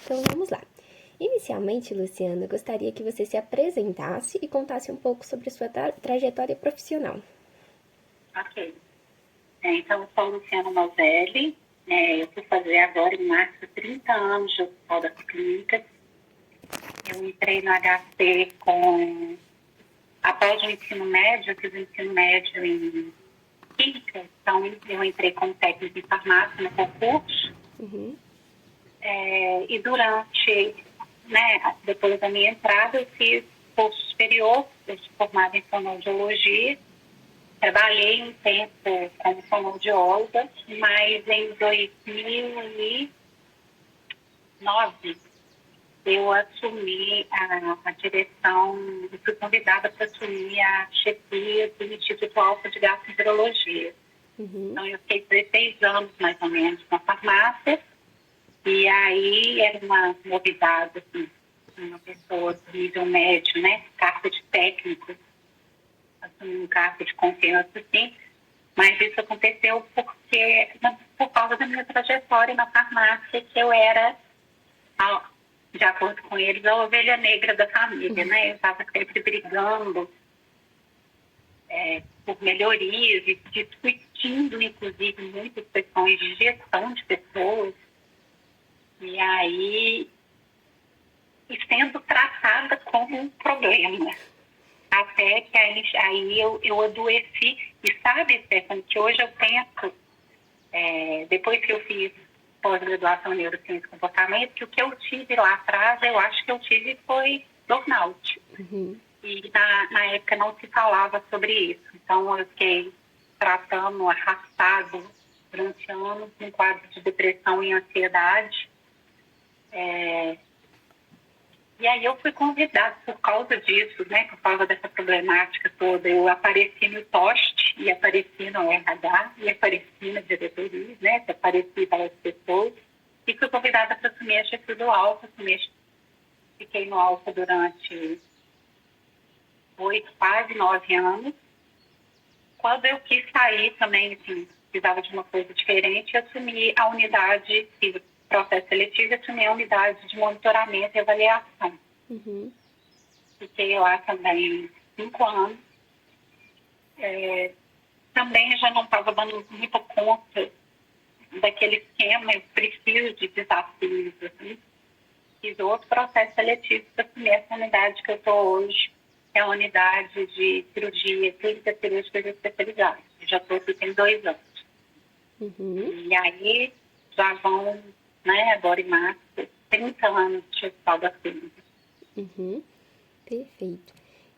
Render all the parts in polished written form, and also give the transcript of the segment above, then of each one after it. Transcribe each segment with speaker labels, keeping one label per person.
Speaker 1: Então vamos lá. Inicialmente, Luciana, eu gostaria que você se apresentasse e contasse um pouco sobre a sua trajetória profissional.
Speaker 2: Ok. Então, eu sou Luciana Novelli. Eu fui fazer agora, em março, 30 anos de Hospital das Clínicas. Eu entrei no HC após o ensino médio, eu fiz o ensino médio em Química. Então, eu entrei como técnico em farmácia no concurso. E durante, depois da minha entrada, eu fiz curso superior, eu sou formada em fonoaudiologia. Trabalhei um tempo como fonoaudióloga, mas em 2009 eu assumi a direção, e fui convidada para assumir a chefia do Instituto Alfa de Gastroenterologia. Então, eu fiquei 16 anos, mais ou menos, na farmácia, e aí era uma novidade, assim, uma pessoa de nível médio, cargo de técnico, assumir um cargo de confiança, assim, mas isso aconteceu por causa da minha trajetória na farmácia, que eu era, de acordo com eles, a ovelha negra da família, Eu estava sempre brigando por melhorias e discutindo, inclusive, muitas questões de gestão de pessoas. E aí, sendo tratada como um problema. Até que aí eu adoeci. E sabe, Stefano, que hoje eu penso, depois que eu fiz pós-graduação em neurociência e comportamento, que o que eu tive lá atrás, eu acho que eu tive foi burnout. E na época não se falava sobre isso. Então eu fiquei tratando arrastado durante anos um quadro de depressão e ansiedade. E aí eu fui convidada por causa disso, por causa dessa problemática toda. Eu apareci no TOST, e apareci no RH, e apareci na diretoria, apareci para as pessoas. E fui convidada para assumir a chefia do Alfa. Fiquei no Alfa durante 8, quase 9 anos. Quando eu quis sair também, assim, precisava de uma coisa diferente, eu assumi a unidade, fiz o processo seletivo, assumi a unidade de monitoramento e avaliação. Fiquei lá também 5 anos. Também já não estava dando muita conta daquele esquema, eu preciso de desafios. Assim. Fiz outro processo seletivo para assumir essa unidade que eu estou hoje, que é a unidade de cirurgia clínica cirúrgica especializada. Já estou aqui tem 2 anos. E aí já vão, agora em março, 30 anos de Hospital das Clínicas.
Speaker 1: Perfeito.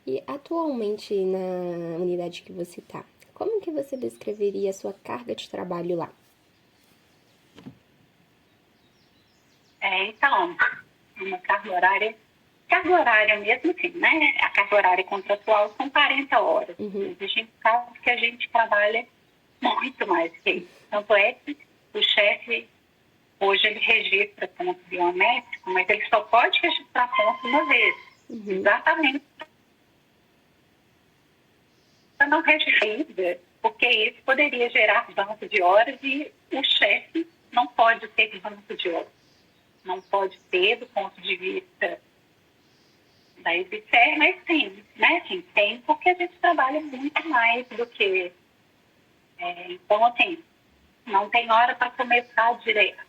Speaker 1: E atualmente na unidade que você está, como que você descreveria a sua carga de trabalho lá?
Speaker 2: Então, uma carga horária mesmo assim, A carga horária contratual são 40 horas. Existem casos que a gente trabalha muito mais que isso. Tanto é que o chefe, hoje, ele registra ponto biométrico, mas ele só pode registrar ponto uma vez. Exatamente. Não registra, porque isso poderia gerar banco de horas e o chefe não pode ter banco de horas. Não pode ter do ponto de vista da EBSER, mas sim, Sim, tem, porque a gente trabalha muito mais do que... então, assim, não tem hora para começar direto.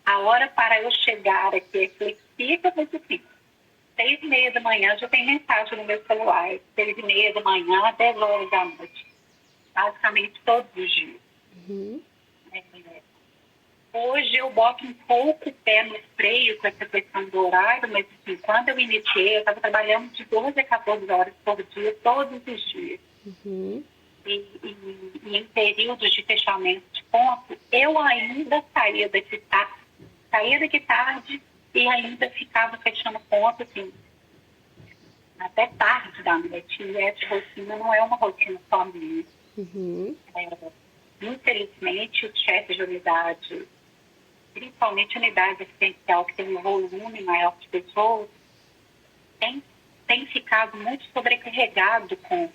Speaker 2: A hora para eu chegar aqui é flexível, mas assim, 6h30 da manhã já tem mensagem no meu celular. 6h30 da manhã, 10 horas da noite. Basicamente todos os dias. Hoje eu boto um pouco o pé no freio com essa questão do horário, mas assim, quando eu iniciei, eu estava trabalhando de 12 a 14 horas por dia, todos os dias. E em períodos de fechamento de ponto, eu ainda saía daqui tarde e ainda ficava fechando ponto, assim, até tarde da noite. E essa rotina não é uma rotina só minha. Infelizmente, o chefe de unidade, principalmente unidade assistencial, que tem um volume maior de pessoas, tem ficado muito sobrecarregado com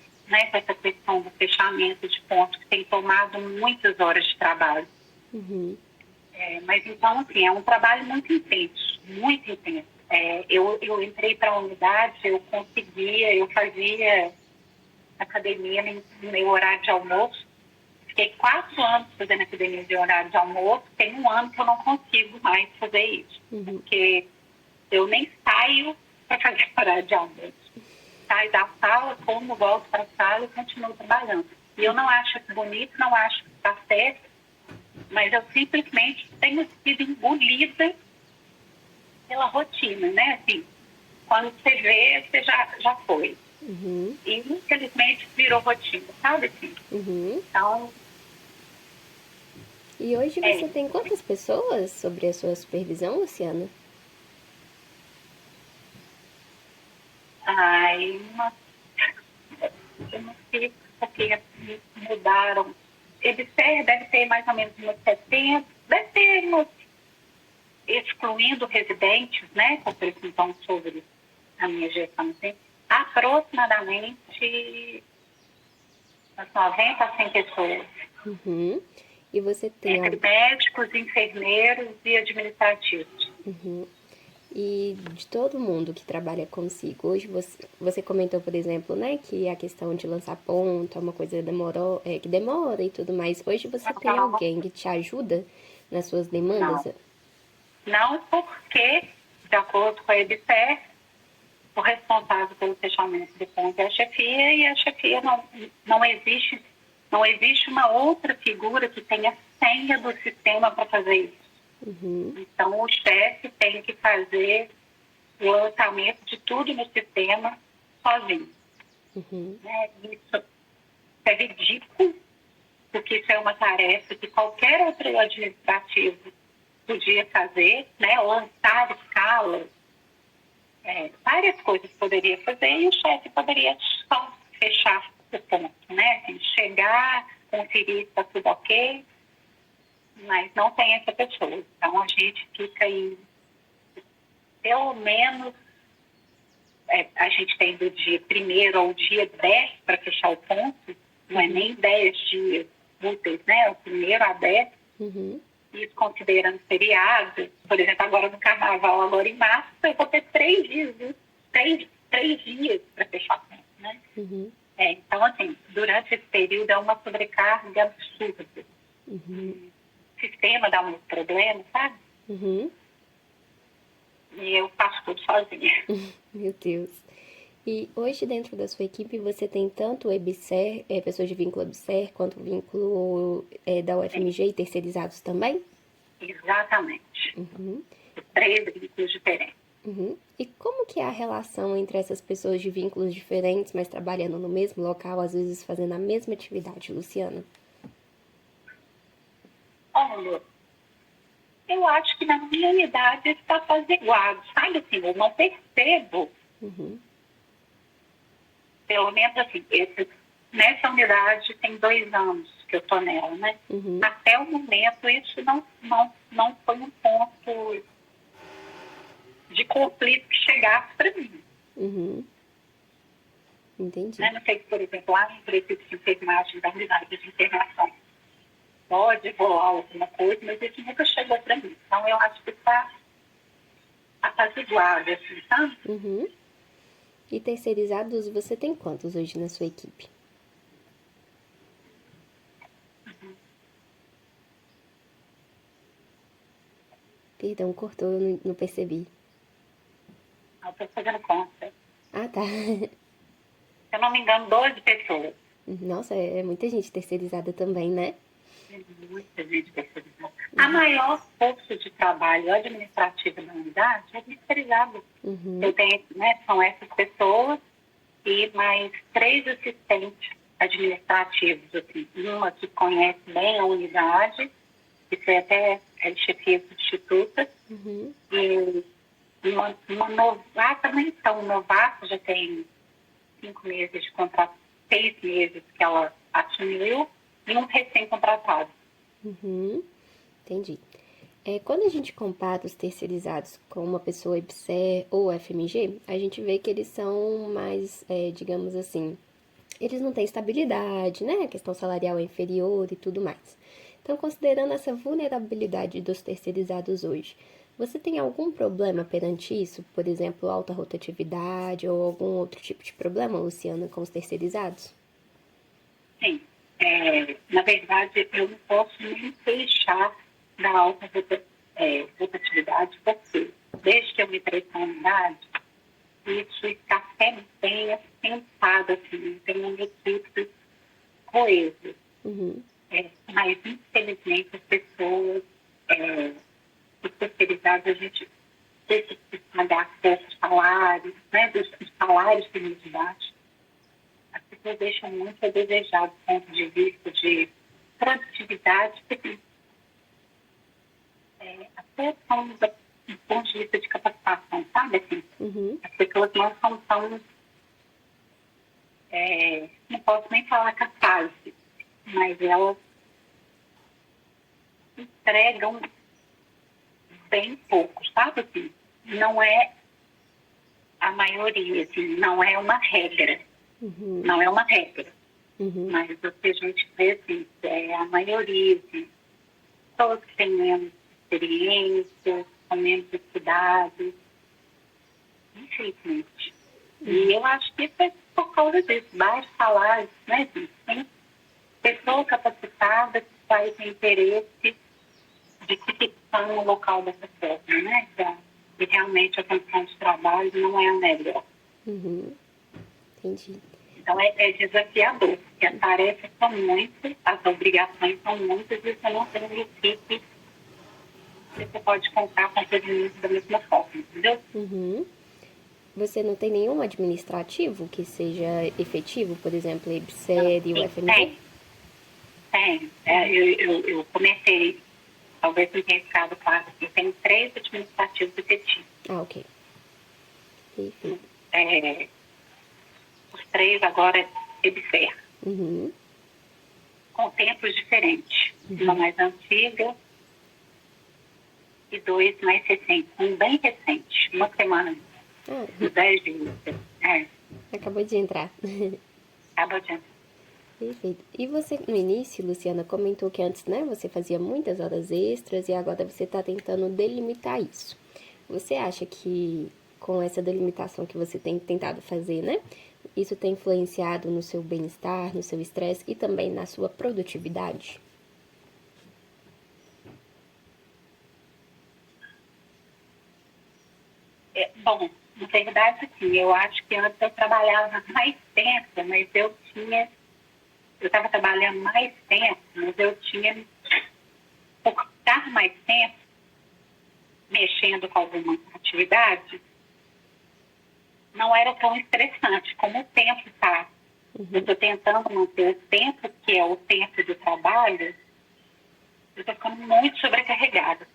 Speaker 2: essa questão do fechamento de pontos, que tem tomado muitas horas de trabalho. Mas então, assim, é um trabalho muito intenso, muito intenso. Eu entrei para a unidade, eu fazia academia no meu horário de almoço. Fiquei 4 anos fazendo academia de horário de almoço. Tem 1 ano que eu não consigo mais fazer isso. Porque eu nem saio para fazer horário de almoço. Saio da sala, como, volto para a sala e continuo trabalhando. E eu não acho isso bonito, não acho que está certo, mas eu simplesmente tenho sido engolida pela rotina, né? Assim, quando você vê, você já foi. E infelizmente virou rotina, sabe? Assim? Então,
Speaker 1: E hoje você tem quantas pessoas sobre a sua supervisão, Luciana?
Speaker 2: Eu não sei porque mudaram. Deve ter mais ou menos umas 70, deve ter umas, excluindo residentes, né? Porque eles não estão sobre a minha gestão, assim, aproximadamente umas 90 a 100 pessoas.
Speaker 1: E você tem
Speaker 2: Entre médicos, enfermeiros e administrativos.
Speaker 1: E de todo mundo que trabalha consigo, hoje você comentou, por exemplo, né, que a questão de lançar ponto é uma coisa que demora e tudo mais. Hoje você tem alguém que te ajuda nas suas demandas?
Speaker 2: Não porque, de acordo com a EBSER, o responsável pelo fechamento do ponto é a chefia, e a chefia não existe uma outra figura que tenha senha do sistema para fazer isso. Então, o chefe tem que fazer o lançamento de tudo no sistema sozinho. Isso é ridículo, porque isso é uma tarefa que qualquer outro administrativo podia fazer, né? Lançar escalas, várias coisas poderia fazer, e o chefe poderia só fechar o ponto, né? Assim, chegar, conferir se está tudo ok, mas não tem essa pessoa. Então, a gente fica aí, pelo menos, a gente tem do dia 1º ao dia 10 para fechar o ponto, não é nem 10 dias úteis, né? O 1º a 10, isso considerando feriado. Por exemplo, agora no carnaval, agora em março, eu vou ter 3 dias, viu? 3 dias para fechar o ponto, né? Então, assim, durante esse período é uma sobrecarga absurda. O sistema dá muito problema, sabe? E eu faço tudo sozinha.
Speaker 1: Meu Deus. E hoje dentro da sua equipe você tem tanto o EBSER, pessoas de vínculo EBSER, quanto o vínculo da UFMG e terceirizados também?
Speaker 2: Exatamente. 3 vínculos diferentes.
Speaker 1: E como que é a relação entre essas pessoas de vínculos diferentes, mas trabalhando no mesmo local, às vezes fazendo a mesma atividade, Luciana?
Speaker 2: Olha, eu acho que na minha unidade está apaziguado, sabe? Assim, eu não percebo, pelo menos assim, nessa unidade tem 2 anos que eu estou nela, né? Até o momento isso não foi um ponto de conflito que chegasse para mim.
Speaker 1: Entendi.
Speaker 2: Não sei se, por exemplo, lá no prefeito de enfermagem, da unidade de internação, pode rolar alguma coisa, mas isso nunca chegou para mim. Então, eu acho que está apaziguado, assim, sabe?
Speaker 1: E terceirizados, você tem quantos hoje na sua equipe? Perdão, cortou, eu não percebi.
Speaker 2: Eu estou fazendo conta.
Speaker 1: Ah, tá.
Speaker 2: Se eu não me engano, 12 pessoas.
Speaker 1: Nossa, é muita gente terceirizada também, né?
Speaker 2: Muita gente terceirizada. A maior força de trabalho administrativo da unidade é terceirizado. Eu tenho, né, são essas pessoas e mais 3 assistentes administrativos, assim, uma que conhece bem a unidade, que foi até chefia substituta, e uma novata, nem tão novata, já tem 5 meses de contrato, 6 meses que ela assumiu, e um recém-contratado.
Speaker 1: Entendi. Quando a gente compara os terceirizados com uma pessoa EBSER ou FMG, a gente vê que eles são mais, digamos assim, eles não têm estabilidade, né? A questão salarial é inferior e tudo mais. Então, considerando essa vulnerabilidade dos terceirizados hoje, Você tem algum problema perante isso? Por exemplo, alta rotatividade ou algum outro tipo de problema, Luciana, com os terceirizados?
Speaker 2: Sim. Na verdade, eu não posso nem deixar da alta rotatividade, porque desde que eu me prestei a unidade, isso está até bem assentado, assim, tem um equipe coeso.
Speaker 1: Uhum.
Speaker 2: Mas, infelizmente, as pessoas, os terceirizados, a gente teve que pagar poucos salários, né, dos salários que nos baixos. As pessoas deixam muito a desejar do ponto de vista de produtividade, até do ponto de vista de capacitação, sabe? Assim,
Speaker 1: Uhum.
Speaker 2: as pessoas não são tão, não posso nem falar capazes, mas elas entregam bem pouco, sabe? Assim, não é a maioria, assim, não é uma regra.
Speaker 1: Uhum.
Speaker 2: Não é uma regra.
Speaker 1: Uhum.
Speaker 2: Mas o que a gente vê, assim, é a maioria, assim, pessoas que têm menos experiência, com menos estudados, infelizmente. E eu acho que isso é por causa disso, baixos salários, né, gente? Tem pessoa capacitada que vai ter interesse de se fixar no local dessa forma, né? E realmente a condição de trabalho não é a melhor.
Speaker 1: Uhum. Entendi.
Speaker 2: Então é desafiador, porque as tarefas são muitas, as obrigações são muitas e você não tem uma equipe que você pode contar com todo mundo da mesma forma, entendeu?
Speaker 1: Uhum. Você não tem nenhum administrativo que seja efetivo, por exemplo, EBSER e o
Speaker 2: Sim,
Speaker 1: FMG?
Speaker 2: tem. Eu comecei, talvez não tenha ficado claro, eu tenho 3 administrativos efetivos.
Speaker 1: Ah, ok. Perfeito.
Speaker 2: Os 3 agora EBSER,
Speaker 1: Uhum.
Speaker 2: com tempos diferentes. Uma mais antiga e 2 mais recentes. Um bem recente, uma semana,
Speaker 1: Ah,
Speaker 2: uns 10 dias.
Speaker 1: acabou de entrar.
Speaker 2: Acaba de.
Speaker 1: Perfeito. E você, no início, Luciana, comentou que antes, né, você fazia muitas horas extras e agora você está tentando delimitar isso. Você acha que com essa delimitação que você tem tentado fazer, né, isso tem influenciado no seu bem-estar, no seu estresse e também na sua produtividade?
Speaker 2: Bom, na verdade, sim, eu acho que antes eu trabalhava mais tempo, mas eu estava trabalhando mais tempo, mas eu tinha, por estar mais tempo mexendo com alguma atividade, não era tão estressante como o tempo está. Eu estou tentando manter o tempo, que é o tempo do trabalho, eu estou ficando muito sobrecarregada.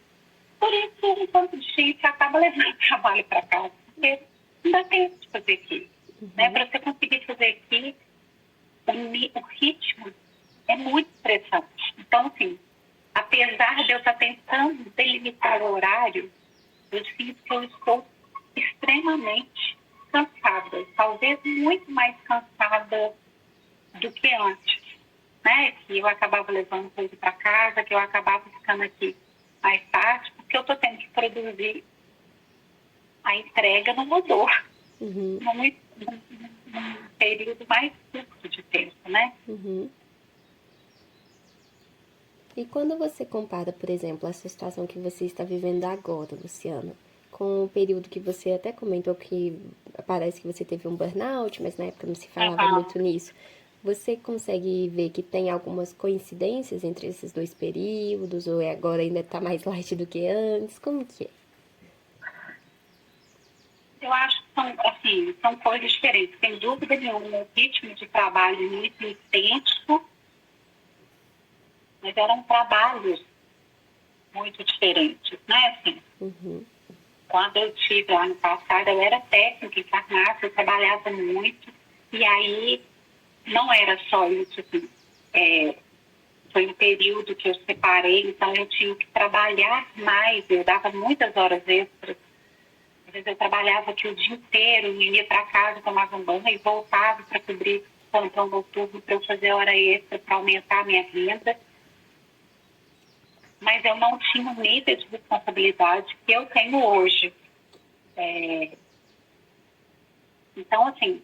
Speaker 2: Por isso, um tanto de gente acaba levando o trabalho para casa, porque não dá tempo de fazer aqui. Né? Para você conseguir fazer aqui, o ritmo é muito estressante. Então, assim, apesar de eu estar tentando delimitar o horário, eu sinto que eu estou extremamente cansada, talvez muito mais cansada do que antes, né? Que eu acabava levando coisa para casa, que eu acabava ficando aqui mais tarde, porque eu estou tendo que produzir a entrega no mudou,
Speaker 1: Uhum.
Speaker 2: num período mais curto de tempo, né?
Speaker 1: Uhum. E quando você compara, por exemplo, essa situação que você está vivendo agora, Luciana, com o período que você até comentou que parece que você teve um burnout, mas na época não se falava muito nisso, você consegue ver que tem algumas coincidências entre esses dois períodos, ou agora ainda está mais light do que antes? Como que é?
Speaker 2: Eu acho que são coisas diferentes. Sem dúvida nenhuma, o ritmo de trabalho muito intenso, mas eram trabalhos muito diferentes, né? Assim, quando eu estive lá no passado, eu era técnica em farmácia, eu trabalhava muito, e aí não era só isso, assim, foi um período que eu separei, então eu tinha que trabalhar mais, eu dava muitas horas extras. Às vezes eu trabalhava aqui o dia inteiro, ia para casa, tomava um banho e voltava para cobrir plantão noturno para eu fazer hora extra para aumentar a minha renda. mas eu não tinha o nível de responsabilidade que eu tenho hoje. Então, assim,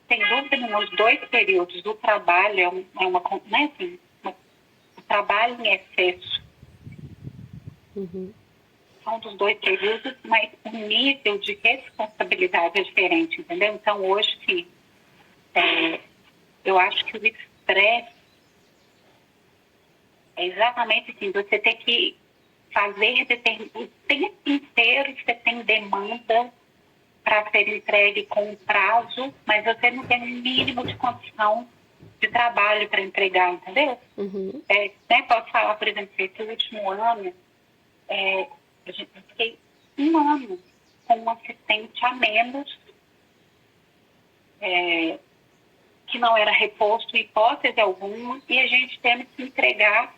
Speaker 2: sem dúvida nenhuma, os dois períodos do trabalho né, assim, o trabalho em excesso são dos dois períodos, mas o nível de responsabilidade é diferente, entendeu? Então, hoje, sim, eu acho que o estresse é exatamente assim, você tem que fazer o tempo inteiro, você tem demanda para ser entregue com um prazo, mas você não tem um mínimo de condição de trabalho para entregar, entendeu? Né, posso falar, por exemplo, que esse último ano, eu fiquei um ano com um assistente a menos, que não era reposto em hipótese alguma, e a gente tendo que entregar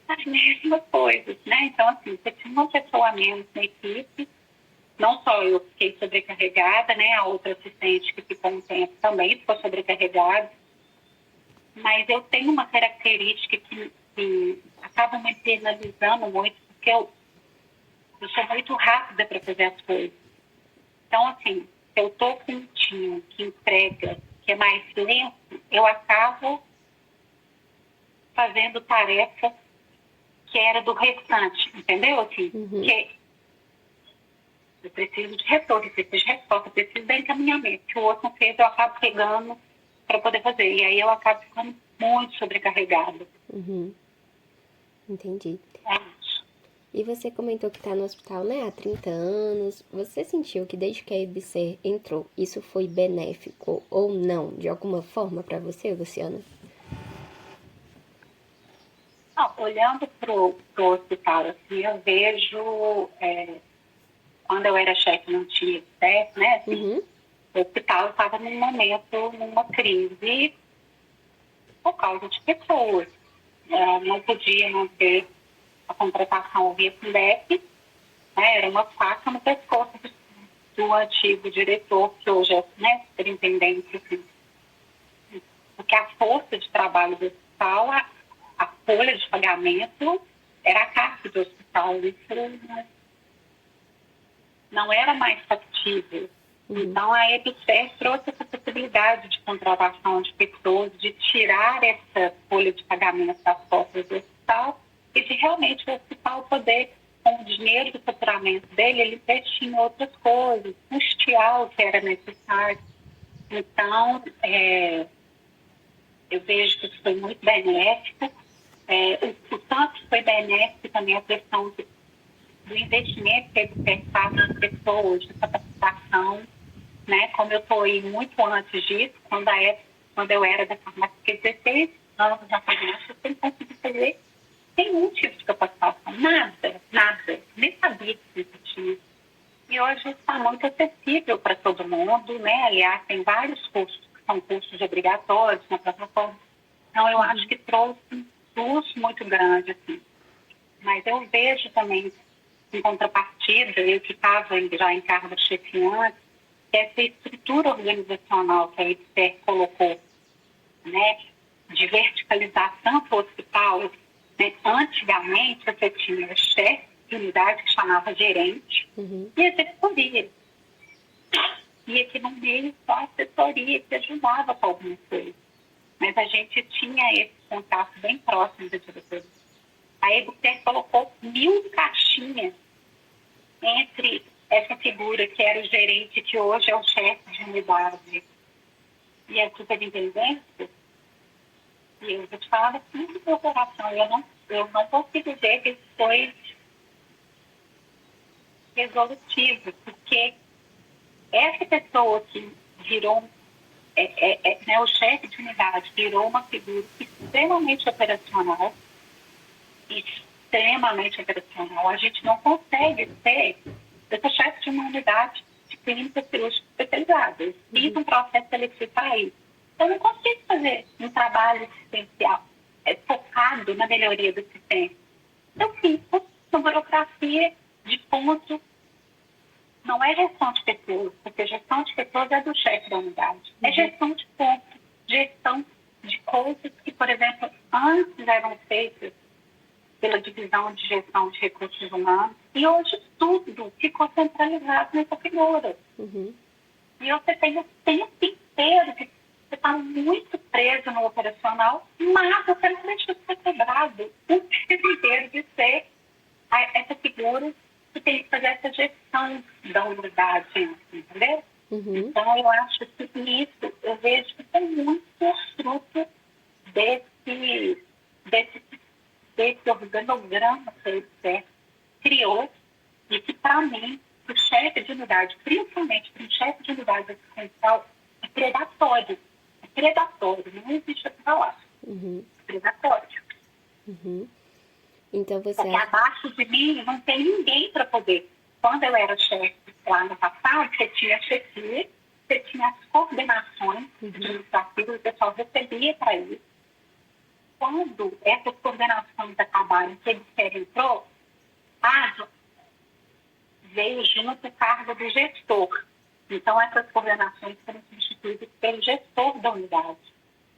Speaker 2: as mesmas coisas, né? Então, assim, você tinha uma pessoa a menos na equipe, não só eu fiquei sobrecarregada, né? A outra assistente que ficou um tempo também ficou sobrecarregada, mas eu tenho uma característica que acaba me penalizando muito, porque eu sou muito rápida para fazer as coisas. Então, assim, se eu estou com um time que entrega, que é mais lento, eu acabo fazendo tarefa que era do restante, entendeu? Assim, que eu preciso de retorno, eu preciso de resposta, eu preciso de encaminhamento. Que o outro não fez, eu acabo pegando para poder fazer. E aí eu acabo ficando muito sobrecarregada.
Speaker 1: Entendi.
Speaker 2: É isso.
Speaker 1: E você comentou que está no hospital, né, há 30 anos. Você sentiu que desde que a EBSER entrou, isso foi benéfico ou não, de alguma forma, para você, Luciana?
Speaker 2: Não, olhando para o hospital, assim, eu vejo, quando eu era chefe não tinha EBSER, né, assim, o hospital estava num momento, numa crise por causa de pessoas. Não podia manter a contratação via Fundep, né, era uma faca no pescoço do antigo diretor, que hoje é, né, superintendente, assim, porque a força de trabalho do hospital, a folha de pagamento era a carta do hospital, isso não era mais factível. Então, a EBSER trouxe essa possibilidade de contratação de pessoas, de tirar essa folha de pagamento das costas do hospital e de realmente o hospital poder, com o dinheiro do faturamento dele, ele investir em outras coisas, custear o que era necessário. Então, eu vejo que isso foi muito benéfico. O tanto que foi benéfico também a questão do investimento que ele fez nas pessoas, de capacitação, né? Como eu estou aí muito antes disso, quando eu era da farmácia, fiquei 16 anos na farmácia, eu não consegui fazer nenhum tipo de capacitação, nada, nem sabia que isso existia. E hoje está muito acessível para todo mundo, né? Aliás, tem vários cursos que são cursos obrigatórios na plataforma. Então, eu acho que trouxe um plus muito grande, assim. Mas eu vejo também, em contrapartida, eu que estava já em cargo de chefiante, essa estrutura organizacional que a EBSER colocou, né, de verticalizar tanto o hospital, né, antigamente você tinha chefe de unidade que chamava gerente e assessoria. E aqui no meio só a assessoria que ajudava com algumas coisas. Mas a gente tinha esse contato bem próximo da diretoria. A EBSER colocou 1000 caixinhas entre essa figura que era o gerente, que hoje é o chefe de unidade, e a superintendência. E eu vou te falar assim de meu coração, eu não consigo dizer que isso foi resolutivo, porque essa pessoa que virou, né, o chefe de unidade, virou uma figura extremamente operacional, a gente não consegue ser. Eu sou chefe de uma unidade de clínica cirúrgica especializada. Eu fiz um processo seletivo para isso. Eu não consigo fazer um trabalho assistencial focado na melhoria do sistema. Eu fico na burocracia de ponto. Não é gestão de pessoas, porque gestão de pessoas é do chefe da unidade. É gestão de ponto, gestão de coisas que, por exemplo, antes eram feitas pela divisão de gestão de recursos humanos, e hoje tudo ficou centralizado nessa figura.
Speaker 1: Uhum.
Speaker 2: E você tem o tempo inteiro que você está muito preso no operacional, mas você não deixa de ser cobrado o tempo inteiro de ser essa figura que tem que fazer essa gestão da unidade, entendeu?
Speaker 1: Uhum.
Speaker 2: Então, eu acho que isso, eu vejo que é muito fruto desse organograma que ele criou e que, para mim, o chefe de unidade, principalmente para um chefe de unidade assistencial, é predatório. É predatório, não existe outra palavra.
Speaker 1: Uhum.
Speaker 2: Predatório.
Speaker 1: Uhum. Então você
Speaker 2: Porque abaixo de mim não tem ninguém para poder. Quando eu era chefe lá no passado, você tinha a chefia, você tinha as coordenações administrativas, o pessoal recebia para isso. Quando essas coordenações acabaram, que ele entrou, veio junto o cargo do gestor. Então, essas coordenações foram substituídas pelo gestor da unidade.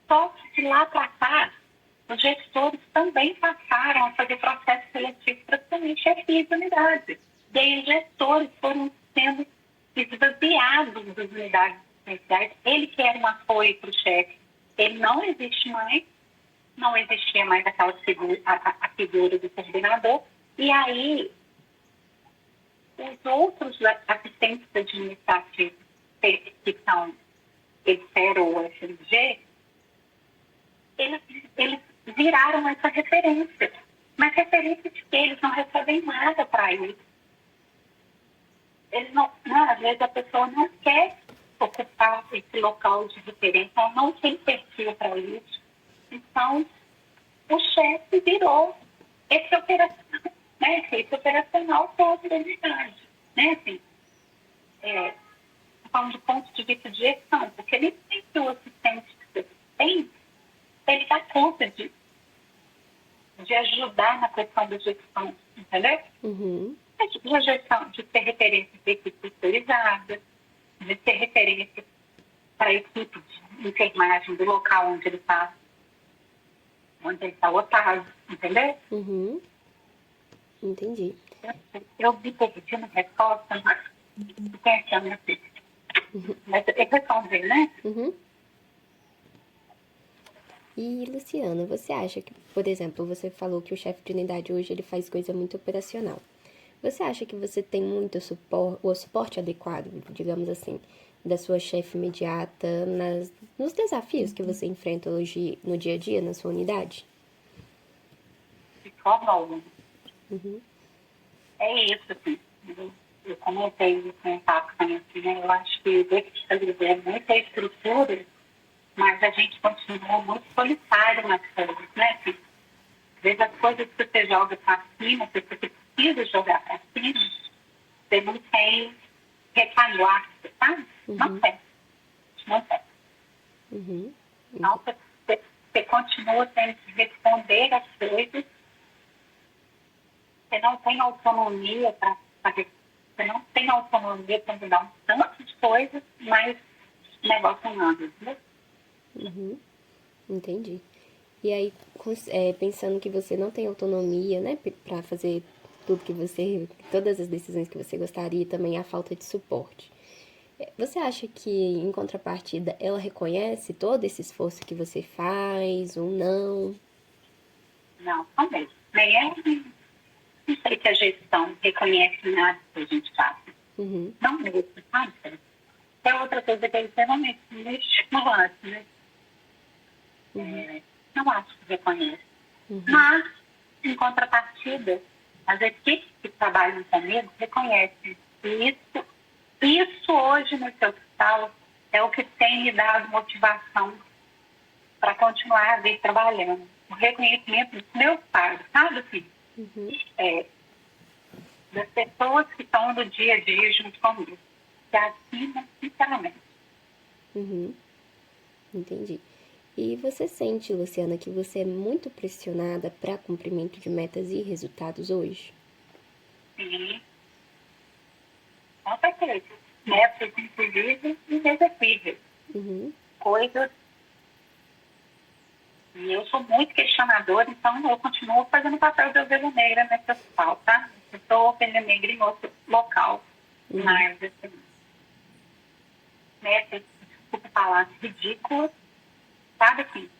Speaker 2: Só que de lá para cá, os gestores também passaram a fazer processo seletivo para assumir chefia de unidade. E aí os gestores foram sendo esvaziados das unidades assistenciais. Ele que era um apoio para o chefe, ele não existe mais, não existia mais aquela figura, a figura do coordenador. E aí, os outros assistentes administrativos que são EBSER ou FMG, eles viraram essa referência. Mas referência de que eles não recebem nada para isso. Eles não, às vezes a pessoa não quer ocupar esse local de referência, ela não tem perfil para isso. Então, o chefe virou esse operacional, né? Esse operacional todo da unidade. Né? Assim, falando do ponto de vista de gestão, porque nem sempre o assistente que você tem, ele dá conta de ajudar na questão da gestão, entendeu?
Speaker 1: Uhum.
Speaker 2: De gestão, de ter referência de equipe terceirizada, de ter referência para a equipe de enfermagem do local onde ele está lotado, entendeu?
Speaker 1: Uhum. Entendi.
Speaker 2: Eu vi pedindo resposta, mas pensando assim. Mas eu respondi, né?
Speaker 1: Uhum. E, Luciana, você acha que, por exemplo, você falou que o chefe de unidade hoje ele faz coisa muito operacional. Você acha que você tem muito suporte, o suporte adequado, digamos assim, da sua chefe imediata nos desafios que você enfrenta hoje no dia a dia na sua unidade?
Speaker 2: De forma alguma.
Speaker 1: Uhum.
Speaker 2: É isso, assim. Eu comentei isso no impacto também, assim, né? Eu acho que desestabilizar muita estrutura, mas a gente continua muito solitário nas coisas, né? Assim, às vezes as coisas que você joga para cima, que você precisa jogar para cima, você não tem retaguarda, sabe? Não tem. Não tem.
Speaker 1: Uhum.
Speaker 2: Então, você continua tendo que responder às coisas, você não tem autonomia para fazer, você não tem autonomia para mudar um tanto de coisas, mas o negócio não anda, né?
Speaker 1: Uhum. Entendi. E aí, pensando que você não tem autonomia, né, para fazer todas as decisões que você gostaria, e também a falta de suporte. Você acha que, em contrapartida, ela reconhece todo esse esforço que você faz ou não?
Speaker 2: Não, também. Nem ela, não sei se a gestão reconhece nada que a gente faz.
Speaker 1: Uhum.
Speaker 2: Não mesmo, sabe? É outra coisa que é extremamente estimulante, né? Não acho que reconhece. Mas, em contrapartida, as equipes que trabalham comigo reconhecem. E isso hoje no seu hospital é o que tem me dado motivação para continuar a vir trabalhando. O reconhecimento dos meus pais, sabe assim? Das pessoas que estão no dia a dia junto comigo. Que acima, sinceramente.
Speaker 1: Uhum. Entendi. E você sente, Luciana, que você é muito pressionada para cumprimento de metas e resultados hoje?
Speaker 2: Sim, com certeza. Metas, inclusive, inexequíveis.
Speaker 1: Uhum.
Speaker 2: Coisas E eu sou muito questionadora, então eu continuo fazendo o papel de ovelha negra nesse hospital, tá? Eu sou ovelha negra em outro local, mas, assim, né, desculpa falar, ridículo, sabe assim?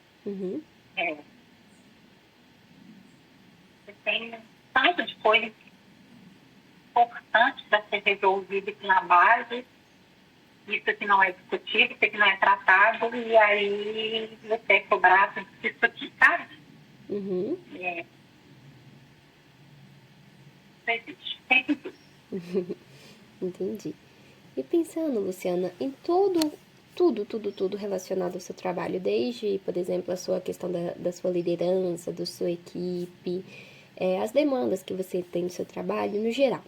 Speaker 2: É, você tem tanto de coisa importante para ser resolvido aqui na base, isso aqui não é discutido, isso aqui não é tratado, e aí você é cobrado disso aqui, sabe? É, não existe. Sempre tudo.
Speaker 1: Entendi. E pensando, Luciana, em tudo relacionado ao seu trabalho, desde, por exemplo, a sua questão da sua liderança, da sua equipe, as demandas que você tem no seu trabalho, no geral.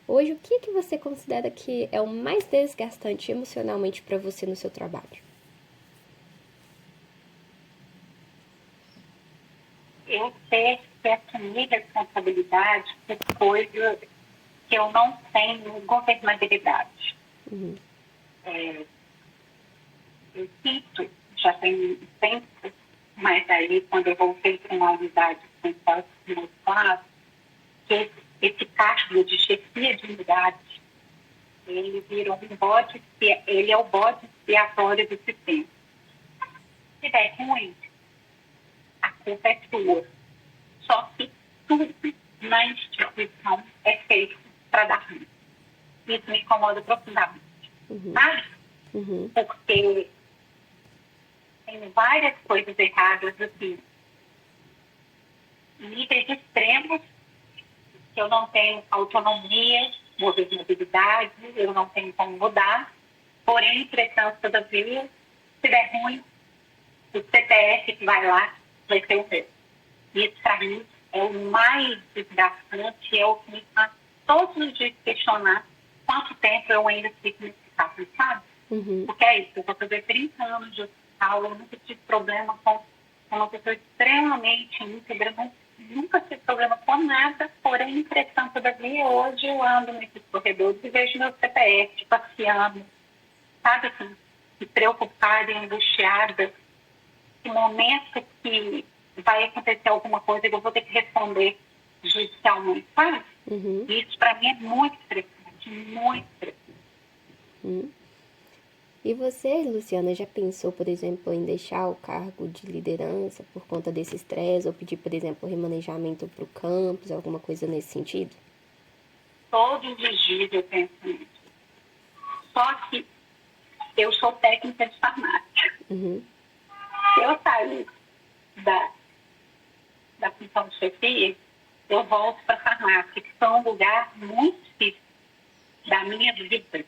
Speaker 1: Hoje, o que você considera que é o mais desgastante emocionalmente para você no seu trabalho?
Speaker 2: Eu ter que assumir responsabilidade por coisas que eu não tenho governabilidade. Eu sinto, já tem um tempo, mas aí quando eu voltei para uma unidade com meu claro, que esse cargo de chefia de unidade, ele virou um bode, ele é o bode expiatório do sistema. Se der ruim, a culpa é sua. Só que tudo na instituição é feito para dar ruim. Isso me incomoda profundamente. Sabe? Porque tem várias coisas erradas, assim, níveis extremos, que eu não tenho autonomia, governabilidade, eu não tenho como mudar. Porém, entretanto, todavia, se der ruim, o CPF que vai lá vai ser o mesmo. Isso, para mim, é o mais desgastante, é o que me faz todos os dias questionar quanto tempo eu ainda fico nesse caso, sabe? Porque é isso, eu vou fazer 30 anos de hospital, eu nunca tive problema com uma pessoa extremamente íntegra, nunca tive problema com nada, porém, entretanto, todavia, hoje eu ando nesses corredores e vejo meu CPF passeando, sabe assim, preocupada e angustiada, que momento que vai acontecer alguma coisa que eu vou ter que responder judicialmente, sabe? Isso para mim é muito estressante, muito estressante.
Speaker 1: E você, Luciana, já pensou, por exemplo, em deixar o cargo de liderança por conta desse estresse, ou pedir, por exemplo, remanejamento para o campus, alguma coisa nesse sentido?
Speaker 2: Todos os dias eu penso nisso. Só que eu sou técnica de farmácia. Se eu sair da função de chefia, eu volto para a farmácia, que foi um lugar muito difícil da minha vida.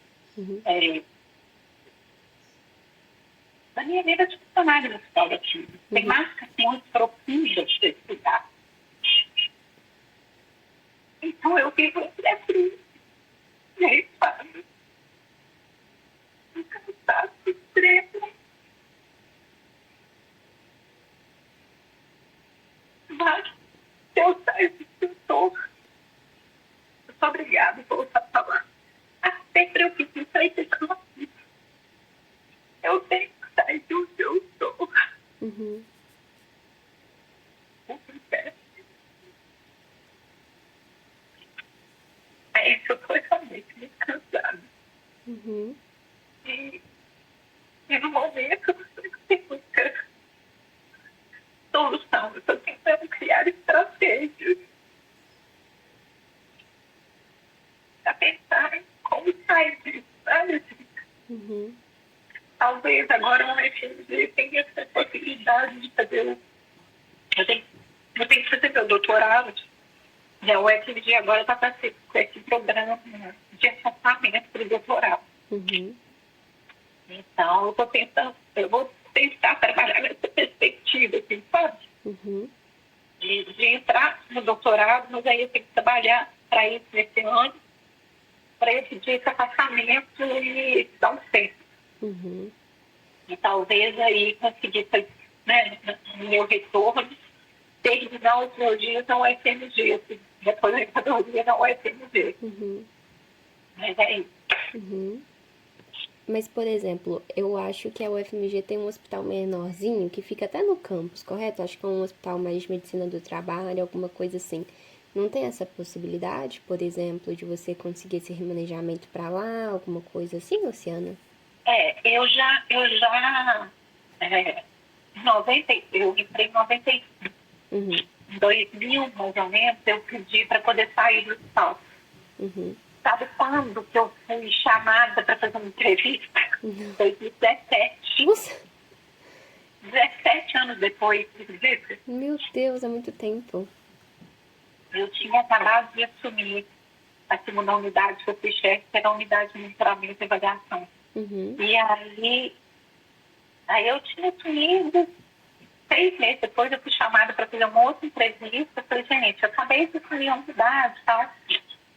Speaker 2: Da minha vida de funcionário no hospital da Tina. Tem marcações profundas de estudar. Então eu fico assim, sabe? Um cansaço extremo. Mas se eu sair do setor, eu sou obrigada a voltar a falar. Até para eu pedir para ir para eu tenho que sair do onde eu estou. É isso, eu tô realmente muito cansada. E no momento, eu não tenho muita solução. Eu estou tentando criar estratégias para pensar em como sair disso, sabe? Talvez agora o FMG tenha essa possibilidade de fazer. Eu tenho que fazer meu doutorado. E a UFMG agora está com esse programa de afastamento para o doutorado. Então, eu vou tentar trabalhar nessa perspectiva, assim, sabe? De entrar no doutorado, mas aí eu tenho que trabalhar para isso nesse ano, para eu pedir esse afastamento e dar um tempo. E talvez aí conseguir, né, no meu retorno, terminar os meus dias na UFMG, assim, de aposentadoria na UFMG. Mas é isso.
Speaker 1: Mas, por exemplo, eu acho que a UFMG tem um hospital menorzinho que fica até no campus, correto? Acho que é um hospital mais de medicina do trabalho, alguma coisa assim. Não tem essa possibilidade, por exemplo, de você conseguir esse remanejamento para lá, alguma coisa assim, Luciana?
Speaker 2: É, 90, eu entrei em 95.
Speaker 1: Uhum,
Speaker 2: Em 2000, mais ou menos, eu pedi para poder sair do hospital.
Speaker 1: uhum,
Speaker 2: Sabe quando que eu fui chamada para fazer uma entrevista?
Speaker 1: uhum.
Speaker 2: 2017.
Speaker 1: Nossa,
Speaker 2: 17 anos depois, acredita?
Speaker 1: meu Deus, é muito tempo.
Speaker 2: Eu tinha acabado de assumir a segunda unidade que eu fui chefe, que era a unidade de monitoramento e avaliação.
Speaker 1: Uhum,
Speaker 2: E aí eu tinha assumido, 6 meses depois eu fui chamada para fazer uma outra entrevista. Eu falei, gente, eu acabei de assumir a unidade e tal.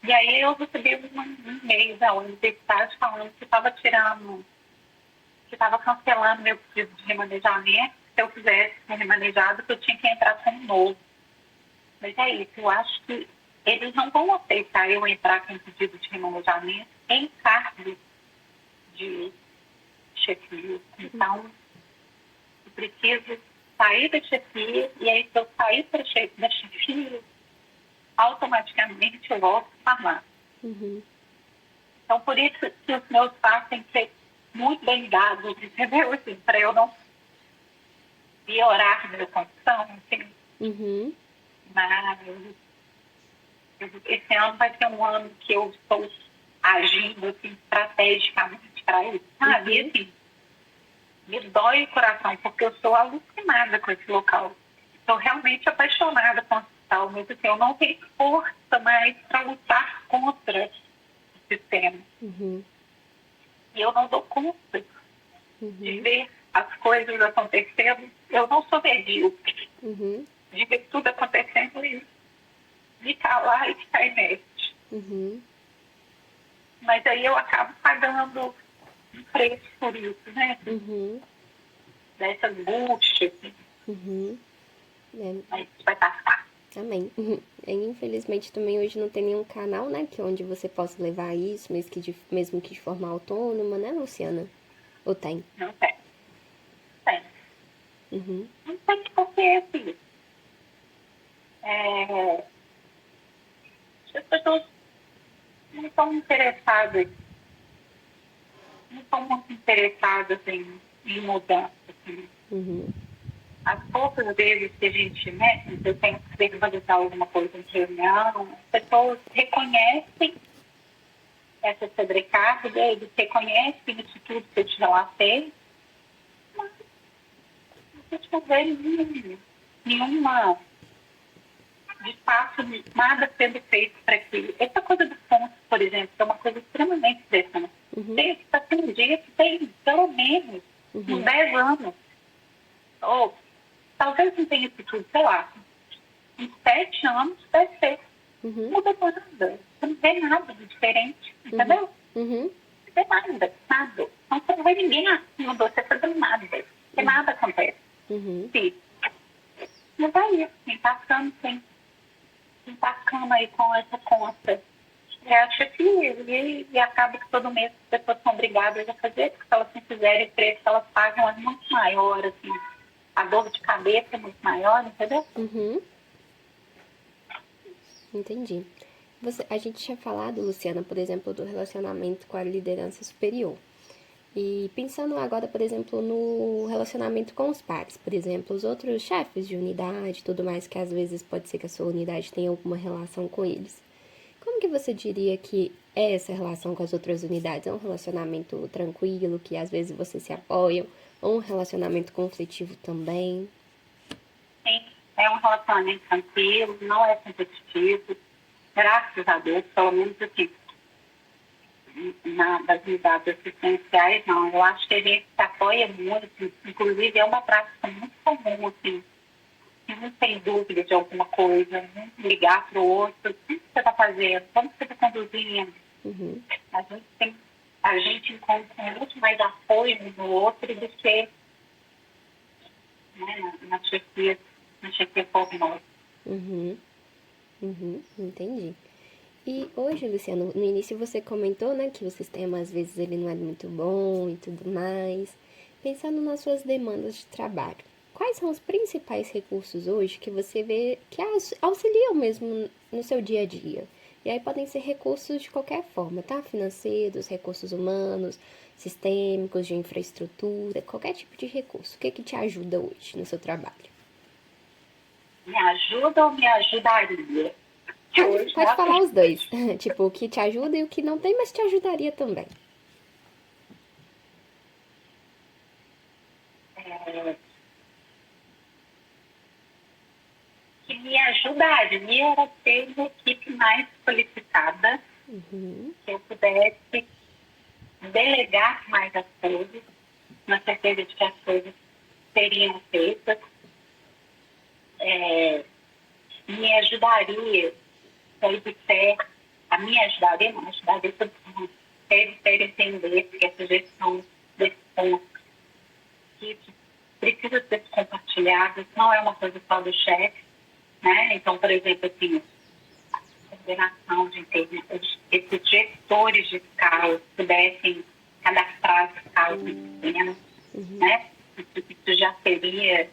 Speaker 2: E aí eu recebi um e-mail da universidade falando que estava tirando, que estava cancelando meu pedido de remanejamento. Se eu fizesse um remanejado, que eu tinha que entrar com um novo. Mas é isso, eu acho que eles não vão aceitar eu entrar com um pedido de remanejamento em cargo de chefia. Então, eu preciso sair da chefia, e aí se eu sair da chefia, automaticamente eu volto para lá.
Speaker 1: uhum,
Speaker 2: Então, por isso que os meus passos têm que ser muito bem dados, entendeu? Assim, para eu não piorar minha condição, assim.
Speaker 1: uhum,
Speaker 2: Mas esse ano vai ser um ano que eu estou agindo assim, estrategicamente para isso, sabe? E
Speaker 1: uhum,
Speaker 2: assim, me dói o coração, porque eu sou alucinada com esse local. Estou realmente apaixonada com o hospital, mas assim, eu não tenho força mais para lutar contra o sistema.
Speaker 1: uhum,
Speaker 2: E eu não dou conta de
Speaker 1: uhum,
Speaker 2: ver as coisas acontecendo. Eu não sou medíocre
Speaker 1: uhum,
Speaker 2: de ver tudo acontecendo e ficar lá e ficar inerte.
Speaker 1: uhum,
Speaker 2: Mas aí eu acabo pagando um preço por isso, né?
Speaker 1: uhum,
Speaker 2: Dessa angústia, assim.
Speaker 1: uhum. É,
Speaker 2: Mas isso vai passar.
Speaker 1: amém. E, infelizmente também hoje não tem nenhum canal, né, que onde você possa levar isso, mesmo que de forma autônoma, né, Luciana? Ou tem?
Speaker 2: Não tem. Tem.
Speaker 1: Uhum,
Speaker 2: Não tem porque, assim, é, as pessoas não estão interessadas, não estão muito interessadas em mudança, assim.
Speaker 1: uhum,
Speaker 2: As poucas vezes que a gente, né, eu tenho que verbalizar alguma coisa em reunião, as pessoas reconhecem essa sobrecarga, eles reconhecem isso tudo que eu te relatei, mas a gente não vê nenhuma, de fato, nada sendo feito para que essa coisa dos pontos, por exemplo, é uma coisa extremamente interessante.
Speaker 1: uhum,
Speaker 2: Tem um dia que tem pelo menos uns
Speaker 1: uhum,
Speaker 2: 10 anos, ou talvez não tenha isso tudo, sei lá, uns 7 anos, deve ser.
Speaker 1: uhum,
Speaker 2: Não muda nada. Você não vê nada de diferente,
Speaker 1: uhum,
Speaker 2: entendeu?
Speaker 1: uhum,
Speaker 2: Não vê nada, nada. Então você não vê ninguém acima de você fazendo nada. Porque nada acontece.
Speaker 1: uhum,
Speaker 2: Sim. Mas é isso, quem tá ficando aí com essa conta é a chefia. E acaba que todo mês as pessoas são obrigadas a fazer, porque se elas não fizerem, o preço que elas pagam é muito maior, assim. A dor de cabeça é muito maior, entendeu?
Speaker 1: uhum. Entendi. A gente tinha falado, Luciana, por exemplo, do relacionamento com a liderança superior. E pensando agora, por exemplo, no relacionamento com os pares, por exemplo, os outros chefes de unidade, tudo mais, que às vezes pode ser que a sua unidade tenha alguma relação com eles. Como que você diria que é essa relação com as outras unidades? É um relacionamento tranquilo, que às vezes vocês se apoiam, ou um relacionamento conflitivo também?
Speaker 2: Sim, é um relacionamento tranquilo, não é competitivo. Graças a Deus, pelo menos assim, das unidades assistenciais, não. Eu acho que a gente se apoia muito, inclusive é uma prática muito comum, assim, que não tem dúvida de alguma coisa, um ligar para o outro, o que você está fazendo, como você está conduzindo.
Speaker 1: Uhum,
Speaker 2: A gente tem, a gente encontra muito mais apoio um no outro do que, né, na chefia formosa.
Speaker 1: uhum, uhum, entendi. E hoje, Luciano, no início você comentou, né, que o sistema às vezes ele não é muito bom e tudo mais. Pensando nas suas demandas de trabalho, quais são os principais recursos hoje que você vê que auxiliam mesmo no seu dia a dia? E aí podem ser recursos de qualquer forma, tá? Financeiros, recursos humanos, sistêmicos, de infraestrutura, qualquer tipo de recurso. O que que te ajuda hoje no seu trabalho?
Speaker 2: Me ajuda ou me ajudaria? Que hoje
Speaker 1: Pode falar
Speaker 2: realmente
Speaker 1: os dois. Tipo, o que te ajuda e o que não tem, mas te ajudaria também.
Speaker 2: é, que me ajudaria era ter uma equipe mais qualificada,
Speaker 1: Uhum,
Speaker 2: que eu pudesse delegar mais as coisas, na certeza de que as coisas seriam feitas. É, me ajudaria sair de pé, a me ajudaria, não, ajudaria todo mundo, sair de pé entender que essa gestão desse ponto, que isso precisa ser compartilhado, não é uma coisa só do chefe, né? Então, por exemplo, assim, coordenação de internet, esses gestores de escala pudessem cadastrar as escalas no sistema,
Speaker 1: uhum,
Speaker 2: né? Isso já seria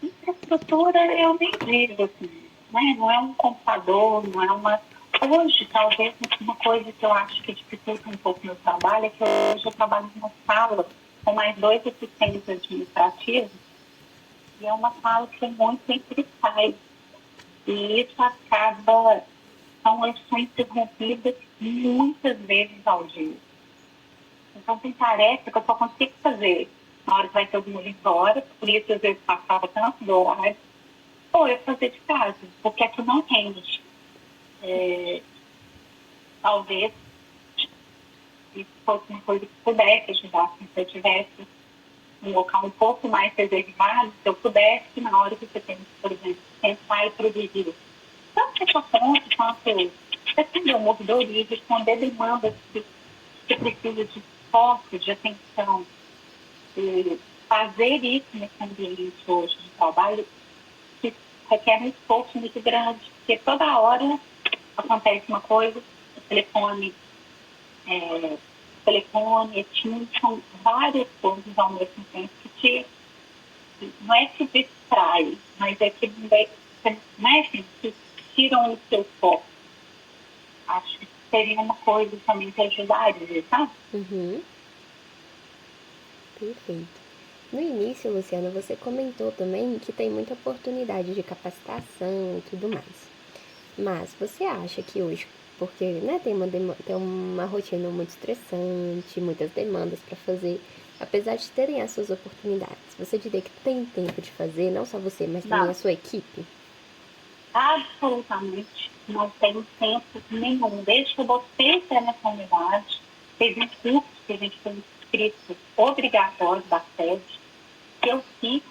Speaker 2: infraestrutura, eu nem vejo assim, né? Não é um computador, não é uma. Hoje, talvez, uma coisa que eu acho que dificulta um pouco o meu trabalho é que hoje eu trabalho numa sala com mais dois assistentes administrativos e é uma sala que é muito entre cristais. E isso acaba, são lições interrompidas muitas vezes ao dia. Então, tem tarefa que eu só consigo fazer na hora que vai todo mundo embora, por isso às vezes passava tanto do horário, ou eu fazer de casa, porque aqui não rende. Talvez isso fosse uma coisa que pudesse ajudar, se eu tivesse um local um pouco mais reservado, se eu pudesse, na hora que você tem, por exemplo, pensar e produzir tanto situações quanto defender uma ouvidoria, responder demandas que precisa de foco, de atenção, e fazer isso nesse ambiente hoje de trabalho que requer um esforço muito grande, porque toda hora acontece uma coisa, o é, telefone, Teams, são várias coisas ao mesmo tempo não é que distrai, mas é que não é assim, que tiram o seu foco. Acho que seria uma coisa também que ajudaria, sabe?
Speaker 1: uhum. Perfeito. No início, Luciana, você comentou também que tem muita oportunidade de capacitação e tudo mais. Mas você acha que hoje, porque né, tem uma rotina muito estressante, muitas demandas para fazer, apesar de terem as suas oportunidades, você diria que tem tempo de fazer, não só você, mas também a
Speaker 2: Não,
Speaker 1: sua equipe?
Speaker 2: absolutamente não tenho tempo nenhum. Desde que eu botei pé nessa unidade, teve um curso que a gente foi inscrito obrigatório da sede, que eu fiz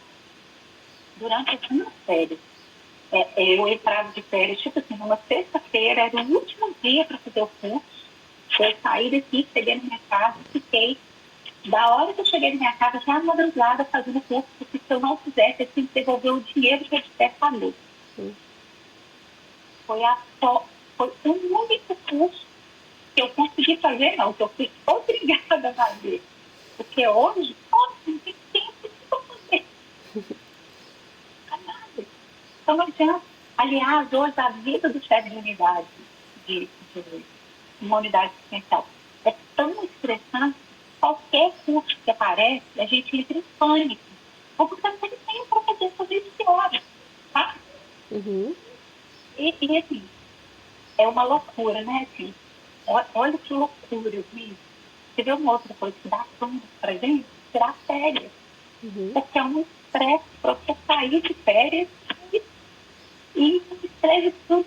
Speaker 2: durante as minhas férias. Eu entrava de férias, tipo assim, numa sexta-feira, era o último dia para fazer o curso. Eu saí daqui, cheguei na minha casa, fiquei. Da hora que eu cheguei na minha casa, já madrugada fazendo o curso, porque se eu não fizesse, eu tinha que devolver o dinheiro que eu tivesse pago.
Speaker 1: Hum.
Speaker 2: Foi, foi o único curso que eu consegui fazer, não, que eu fui obrigada a fazer. Porque hoje, nossa, não tem tempo para fazer nada. Então não adianta. Aliás, hoje a vida do chefe de unidade, de uma unidade assistencial, é tão estressante. Qualquer curso que aparece, a gente entra em pânico. Ou porque não tem tempo para fazer isso de horas, tá?
Speaker 1: Uhum.
Speaker 2: E assim, é uma loucura, né? Assim, olha que loucura, viu? Você vê uma outra coisa que dá fundo pra gente? Tirar férias.
Speaker 1: Uhum.
Speaker 2: Porque é um estresse para você sair de férias e o estresse tudo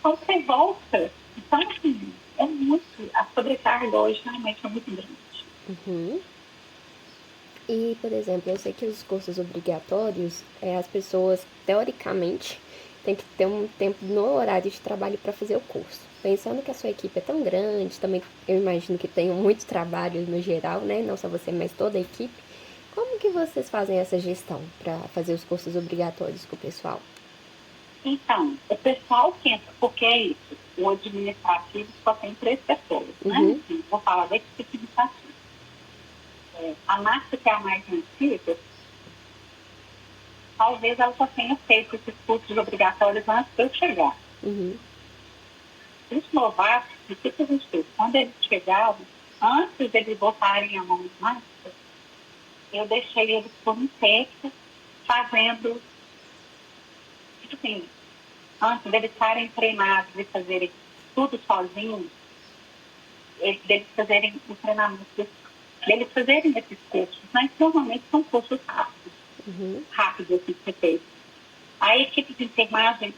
Speaker 2: quando você volta. Então, assim, é muito. A sobrecarga hoje realmente é muito grande.
Speaker 1: Uhum. E, por exemplo, eu sei que os cursos obrigatórios, as pessoas, teoricamente, têm que ter um tempo no horário de trabalho para fazer o curso. Pensando que a sua equipe é tão grande, também eu imagino que tenham muitos trabalhos no geral, né? Não só você, mas toda a equipe. Como que vocês fazem essa gestão para fazer os cursos obrigatórios com o pessoal?
Speaker 2: Então, o pessoal que entra, porque é isso, o administrativo só tem 3 pessoas, né? Assim, vou falar da equipe administrativa. A Márcia, que é a mais antiga, talvez ela só tenha feito esses cursos obrigatórios antes de eu chegar. Os novatos, o que a gente fez? Quando eles chegavam, antes de eles botarem a mão na massa, eu deixei eles por um tempo fazendo, tipo assim, antes deles estarem treinados e fazerem tudo sozinhos, deles fazerem o treinamento, deles fazerem esses cursos, mas normalmente são cursos rápidos assim, que você fez. A equipe de enfermagem,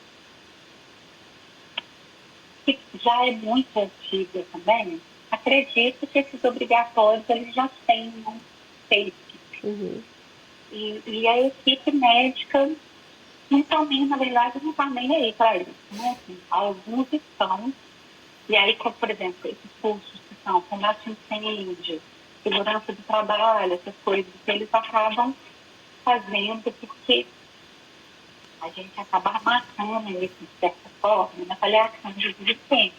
Speaker 2: que já é muito antiga também, acredito que esses obrigatórios eles já tenham feito. E a equipe médica não está nem, na verdade, não está nem aí para isso. Né? Assim, alguns estão, e aí, como, por exemplo, esses cursos que são combate a incêndio, segurança do trabalho, essas coisas, que eles acabam fazendo porque a gente acaba armaçando isso de certa forma, na avaliação de desempenho.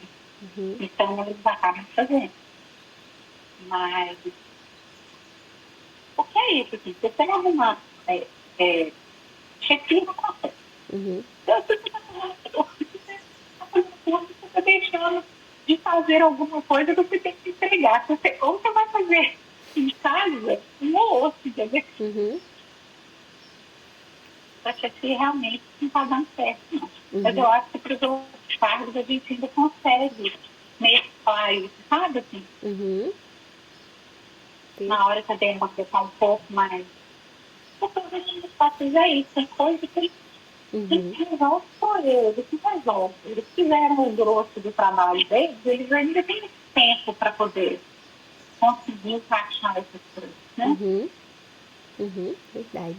Speaker 2: Então, eles acabam fazendo. Mas, porque é isso, assim, se você arrumar chefinho no processo, você está deixando de fazer alguma coisa que você tem que entregar. Ou você vai fazer em casa, um ou outro, entendeu? A chefia realmente não está dando certo, não. Mas eu acho que para os outros cargos a gente ainda consegue mesclar isso, sabe? Assim, na hora que a demanda está um pouco mais. Porque a gente pode fazer isso, tem coisa que quem resolve sou eu, eles que resolvem. Eles fizeram o grosso do trabalho deles, eles ainda têm tempo para poder conseguir encaixar essas coisas, né?
Speaker 1: Verdade.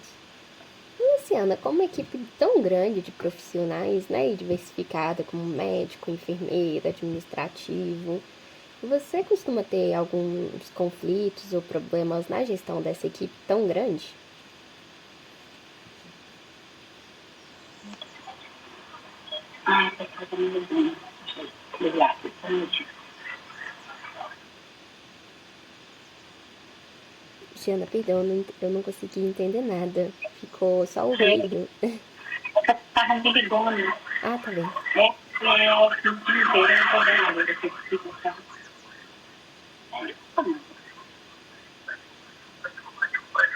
Speaker 1: E, Luciana, como uma equipe tão grande de profissionais, né, e diversificada como médico, enfermeira, administrativo, você costuma ter alguns conflitos ou problemas na gestão dessa equipe tão grande?
Speaker 2: Ah, está fazendo bem. Obrigada.
Speaker 1: Luciana, perdão, eu não consegui entender nada. Ficou só o ruído.
Speaker 2: Estava me ligando.
Speaker 1: Ah, tá bem.
Speaker 2: É o fim inteiro no coordenador da certificação.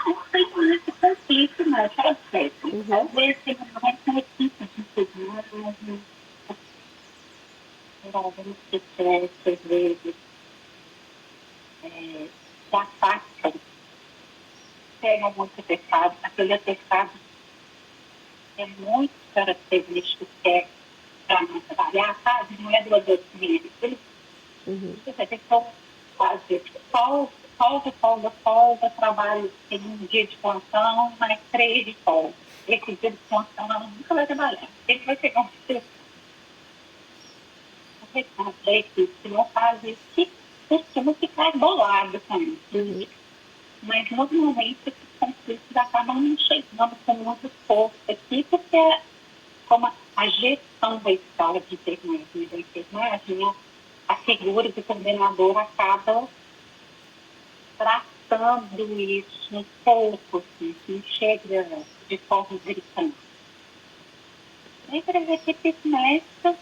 Speaker 2: Não sei muito conflito, não, sabe, Sérgio? Às vezes tem uma equipe de segurança, mas alguns processos, às vezes, se afastam, pegam algum atestado, aquele atestado é muito característico que é para não trabalhar, sabe? Não é do adoecimento. Você tem que fazer folga, trabalho em um dia de plantão, mais 3 de folga. Esse dia de plantão ela nunca vai trabalhar. Ele vai pegar um equipe que não faz isso, que costuma ficar bolado também. Mas normalmente esses conflitos acabam chegando com muito força aqui, porque como a gestão da escola de enfermagem e da enfermagem, a figura do coordenador acaba tratando isso um pouco, assim, que chega de forma gritante. Entre as equipes médicas,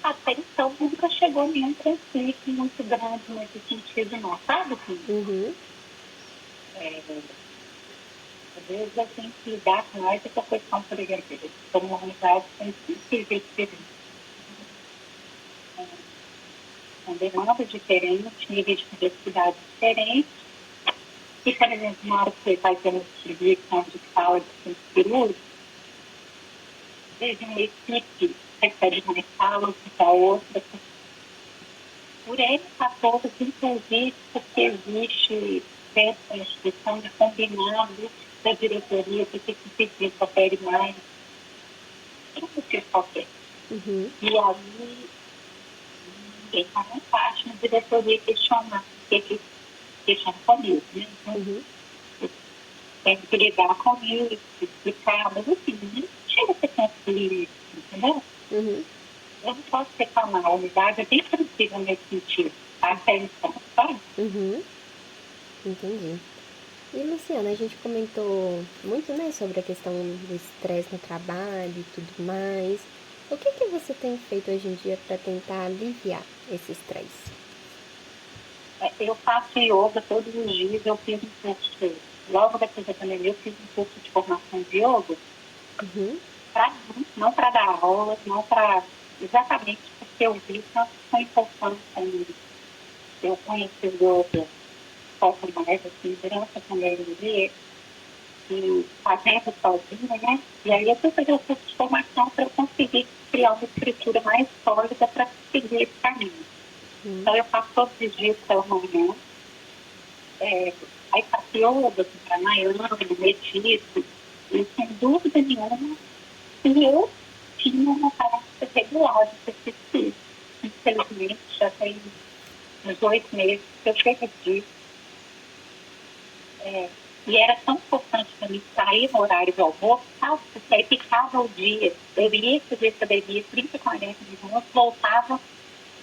Speaker 2: até então nunca chegou nenhum conflito muito grande nesse sentido, não, sabe? Assim, às vezes eu tenho que lidar com mais essa questão, por exemplo, como uma unidade sensível diferente, com demandas diferentes, níveis de complexidade diferentes. E, por exemplo, na hora que você vai ter uma distribuição de sala de centro cirúrgico, desde uma equipe recebe uma sala, outra outra. Por N fatores, inclusive, porque existe dentro da instituição de combinado da diretoria, porque se precisa opere mais, tudo que qualquer. E aí, ninguém está muito fácil na diretoria questionar, porque questiona comigo, né? Então, tem que lidar com isso, explicar, mas assim, não chega a ser conflito, entendeu?
Speaker 1: Uhum.
Speaker 2: Eu não posso reclamar, a unidade é bem tranquila nesse sentido, até então, sabe?
Speaker 1: Uhum. Entendi. E Luciana, a gente comentou muito, né, sobre a questão do estresse no trabalho e tudo mais. O que você tem feito hoje em dia para tentar aliviar esse estresse?
Speaker 2: Eu faço yoga todos os dias, eu fiz um curso, logo depois da pandemia, eu fiz um curso de formação de yoga,
Speaker 1: Uhum.
Speaker 2: não para dar aula, não para, exatamente porque eu vi tanto foi importante eu conheci o yoga um pouco mais, assim, durante a pandemia, e fazendo sozinha, né? E aí eu fui fazer o curso de formação para eu conseguir criar uma estrutura mais sólida para seguir esse caminho.
Speaker 1: Uhum.
Speaker 2: Então eu faço todos os dias pela manhã, aí faço yoga, pranayama, medito, e sem dúvida nenhuma, e eu tinha uma prática regular de exercício. Infelizmente, já tem uns 8 meses que eu perdi. E era tão importante para mim sair no horário do almoço, sabe? Porque aí ficava o dia. Eu ia fazer academia 30, 40 minutos, voltava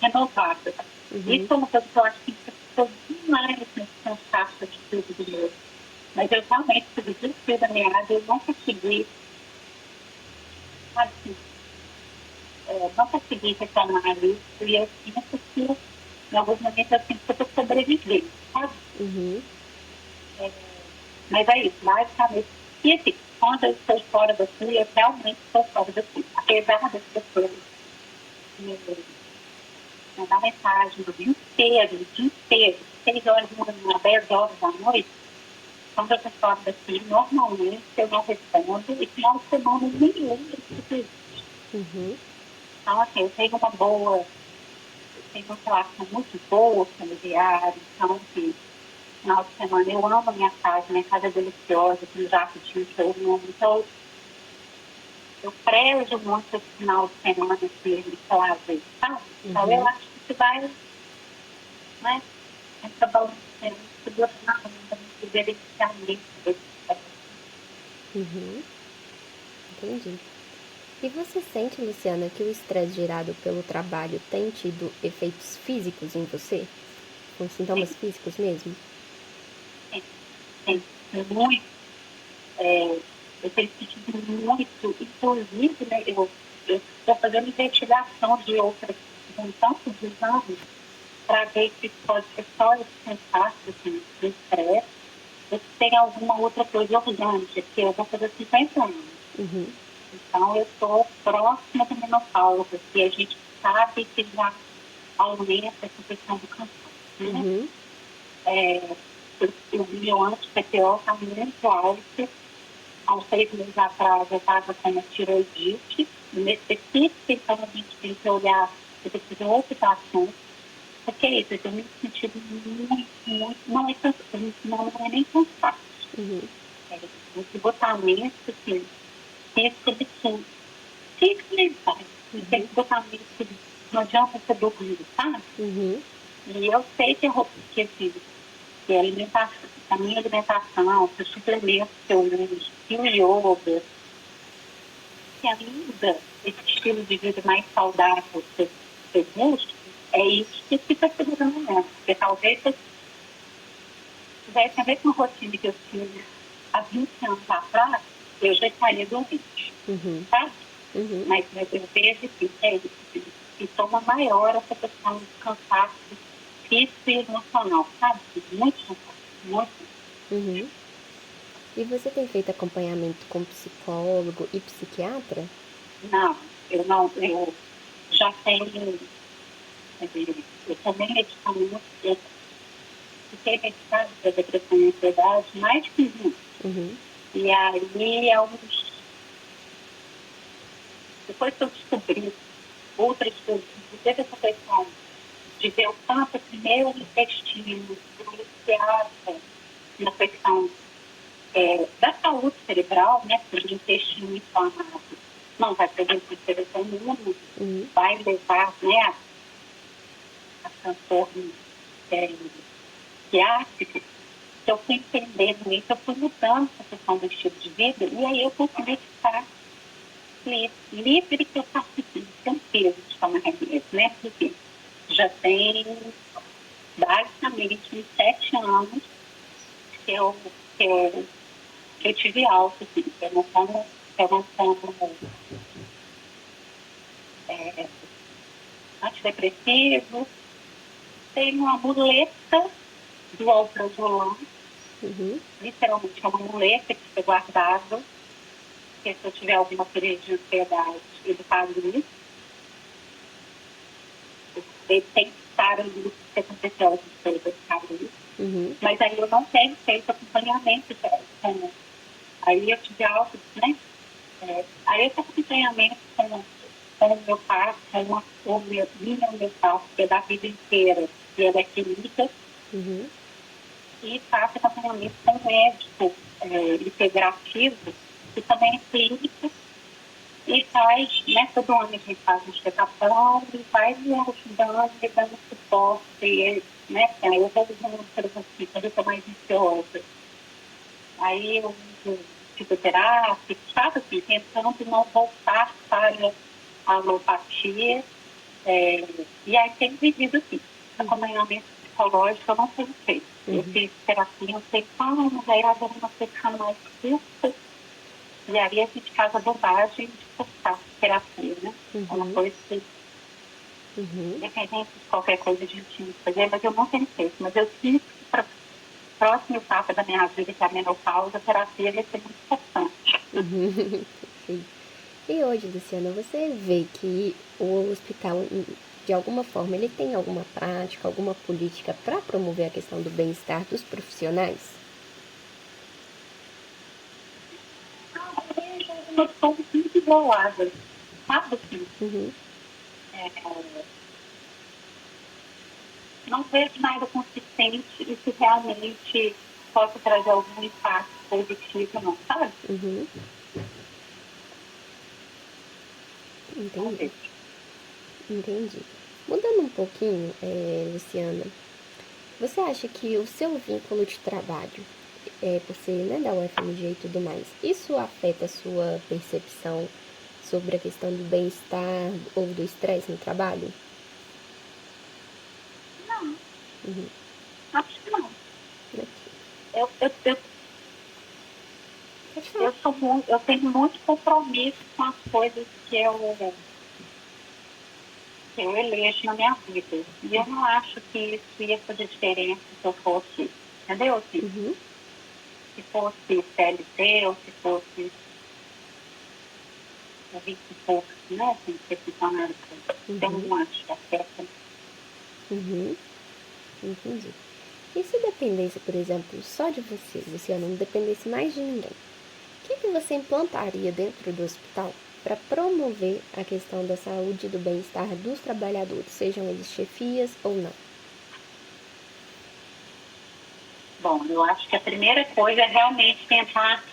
Speaker 2: renovada. Isso
Speaker 1: Uhum.
Speaker 2: é uma coisa que eu acho que ficou demais nesse cansaço de tudo do meu. Mas eu realmente tive desafio da minha área, eu não consegui, sabe, assim, não consegui reclamar isso. E eu sinto que, em alguns momentos, eu sinto que eu estou sobrevivendo, sabe?
Speaker 1: Uhum.
Speaker 2: Mas é isso, basicamente. E assim, quando eu estou fora daqui, eu realmente estou fora daqui. Apesar das pessoas me mandar mensagem o dia inteiro, 6 horas da manhã, 10 horas da noite, quando eu estou fora daqui, normalmente eu não respondo e final de semana eu nem lembro que isso.
Speaker 1: Uhum.
Speaker 2: Então, assim, eu tenho uma relação muito boa com o diário, então, assim, final de semana eu amo a minha casa é deliciosa, com jardim que eu amo, então eu prezo muito esse final de semana assim, de lazer, sabe? Então eu
Speaker 1: Uhum.
Speaker 2: acho que isso vai, né, essa balanceira, segurando na onda, esse gerenciamento desse estresse.
Speaker 1: Uhum. Entendi. E você sente, Luciana, que o estresse gerado pelo trabalho tem tido efeitos físicos em você? Com sintomas físicos mesmo?
Speaker 2: Tem, tem muito, é, eu tenho sentido muito, inclusive, né, eu estou fazendo investigação de outras, de um tanto de exames, para ver se pode ser só esse cansaço, assim, de estresse, ou se tem alguma outra coisa orgânica, que eu vou fazer 50 anos.
Speaker 1: Uhum.
Speaker 2: Então, eu estou próxima da menopausa, que a gente sabe que já aumenta essa questão do cansaço, né?
Speaker 1: Uhum.
Speaker 2: O meu anti-PTO está muito alto. Há uns 6 meses atrás, eu estava com uma tiroidite específica, então a gente tem que olhar, eu tenho que fazer outro paciente, porque é isso, eu tenho me sentido muito, muito, não é nem cansaço.
Speaker 1: Uhum.
Speaker 2: O esgotamento, assim, fica absurdo. Fica mesmo, sabe? Tem esgotamento, não adianta você dormir, sabe?
Speaker 1: Uhum.
Speaker 2: E eu sei que, que, assim, que a alimentação, a minha alimentação, os suplementos que eu uso, e o yoga, que ainda esse estilo de vida mais saudável que eu busco, é isso que fica segurando mesmo. Porque talvez se eu tivesse a mesma rotina que eu tinha há 20 anos atrás, eu já estaria doente,
Speaker 1: Uhum.
Speaker 2: sabe?
Speaker 1: Uhum.
Speaker 2: Mas eu vejo que é isso, que toma maior essa questão de cansaço físico e emocional, sabe? Muito cansaço, muito.
Speaker 1: Uhum. E você tem feito acompanhamento com psicólogo e psiquiatra?
Speaker 2: Não, eu já tenho, eu tomei medicamento, eu fiquei medicada para depressão e ansiedade mais de 15 anos.
Speaker 1: Uhum.
Speaker 2: E aí, depois que eu descobri outras coisas, inclusive essa questão de ver o tanto primeiro no intestino, iniciada na questão da saúde cerebral, né, porque o intestino inflamado não vai produzir serotonina,
Speaker 1: Uhum.
Speaker 2: vai levar, né, a transtornos psiquiátricos. que eu fui entendendo isso, eu fui mudando essa questão do estilo de vida, e aí eu consegui ficar livre que eu faço assim, sem peso de tomar remédio, né? Porque já tem basicamente uns 7 anos que eu, que eu, que eu tive alta, assim, eu não tomo antidepressivo, tenho uma muleta do alprazolam,
Speaker 1: Uhum.
Speaker 2: literalmente é uma muleta que fica guardada, porque se eu tiver alguma crise de ansiedade, ele faz isso. Ele tem que estar ali, se acontecer alguma coisa, ele faz isso.
Speaker 1: Uhum.
Speaker 2: Mas aí eu não tenho feito acompanhamento com. Aí eu tive alta, né? Aí eu tenho acompanhamento com o meu pai, com o meu homeopata, que é da vida inteira, e ela é clínica,
Speaker 1: Uhum.
Speaker 2: e faço acompanhamento com o médico integrativo, que também é clínico, e faz, né, todo ano a gente faz uma check-upão e vai me ajudando, me dando suporte, e, né, aí eu vou usando, por exemplo, quando eu estou mais ansiosa. Aí eu uso psicoterapia, sabe assim, tentando não voltar para a alopatia. E aí tem vivido assim. Acompanhamento psicológico eu não tenho feito. Eu fiz terapia um tempão, mas aí agora uma sessão mais curta. E aí a gente faz a bobagem de cortar terapia, né? É uma coisa que, independente de qualquer coisa, a gente tinha que fazer, mas eu não tenho feito. Mas eu sinto que para próxima etapa da minha vida, que é a menopausa, a terapia vai ser muito importante.
Speaker 1: Perfeito. E hoje, Luciana, você vê que o hospital, de alguma forma, ele tem alguma prática, alguma política para promover a questão do bem-estar dos profissionais?
Speaker 2: Eu vejo uma coisa muito isolada, sabe assim?
Speaker 1: Uhum.
Speaker 2: Não vejo nada consistente e que realmente possa trazer algum impacto positivo, não, sabe?
Speaker 1: Uhum.
Speaker 2: Não
Speaker 1: Entendi.
Speaker 2: vejo.
Speaker 1: Entendi. Mudando um pouquinho, Luciana, você acha que o seu vínculo de trabalho, por ser, né, da UFMG e tudo mais, isso afeta a sua percepção sobre a questão do bem-estar ou do estresse no trabalho?
Speaker 2: Não,
Speaker 1: Uhum.
Speaker 2: acho que não.
Speaker 1: Ok.
Speaker 2: Eu, eu, eu,
Speaker 1: Pode falar.
Speaker 2: eu tenho muito compromisso com as coisas que eu elejo na minha vida. E eu não acho que isso ia fazer diferença se eu fosse, entendeu? Assim,
Speaker 1: Uhum.
Speaker 2: se fosse CLT ou se fosse o 20 e poucos, né? Assim, ser funcionário. Eu não acho que afeta.
Speaker 1: Uhum. Entendi. E se dependesse, por exemplo, só de você, Luciana, não dependesse mais de ninguém, o que você implantaria dentro do hospital para promover a questão da saúde e do bem-estar dos trabalhadores, sejam eles chefias ou não?
Speaker 2: Bom, eu acho que a primeira coisa é realmente tentar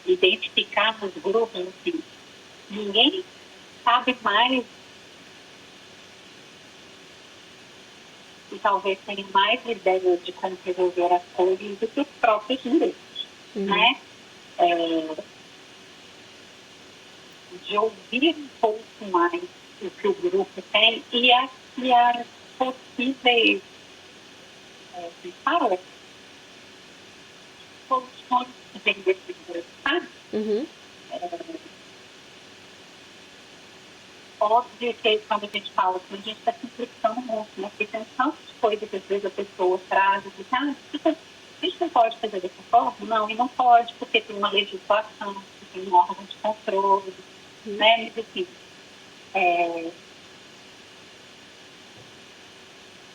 Speaker 2: identificar nos grupos, assim, ninguém sabe mais e talvez tenha mais ideia de como resolver as coisas do que os próprios direitos, né? De ouvir um pouco mais o que o grupo tem e as possíveis para soluções que vêm desse grupo, sabe?
Speaker 1: Uhum.
Speaker 2: Óbvio que quando a gente fala assim, a gente está simplificando muito, né? Porque tem tantas coisas que às vezes a pessoa traz e diz, a gente não pode fazer dessa forma? Não, e não pode, porque tem uma legislação, porque tem um órgão de controle, né? Mas assim,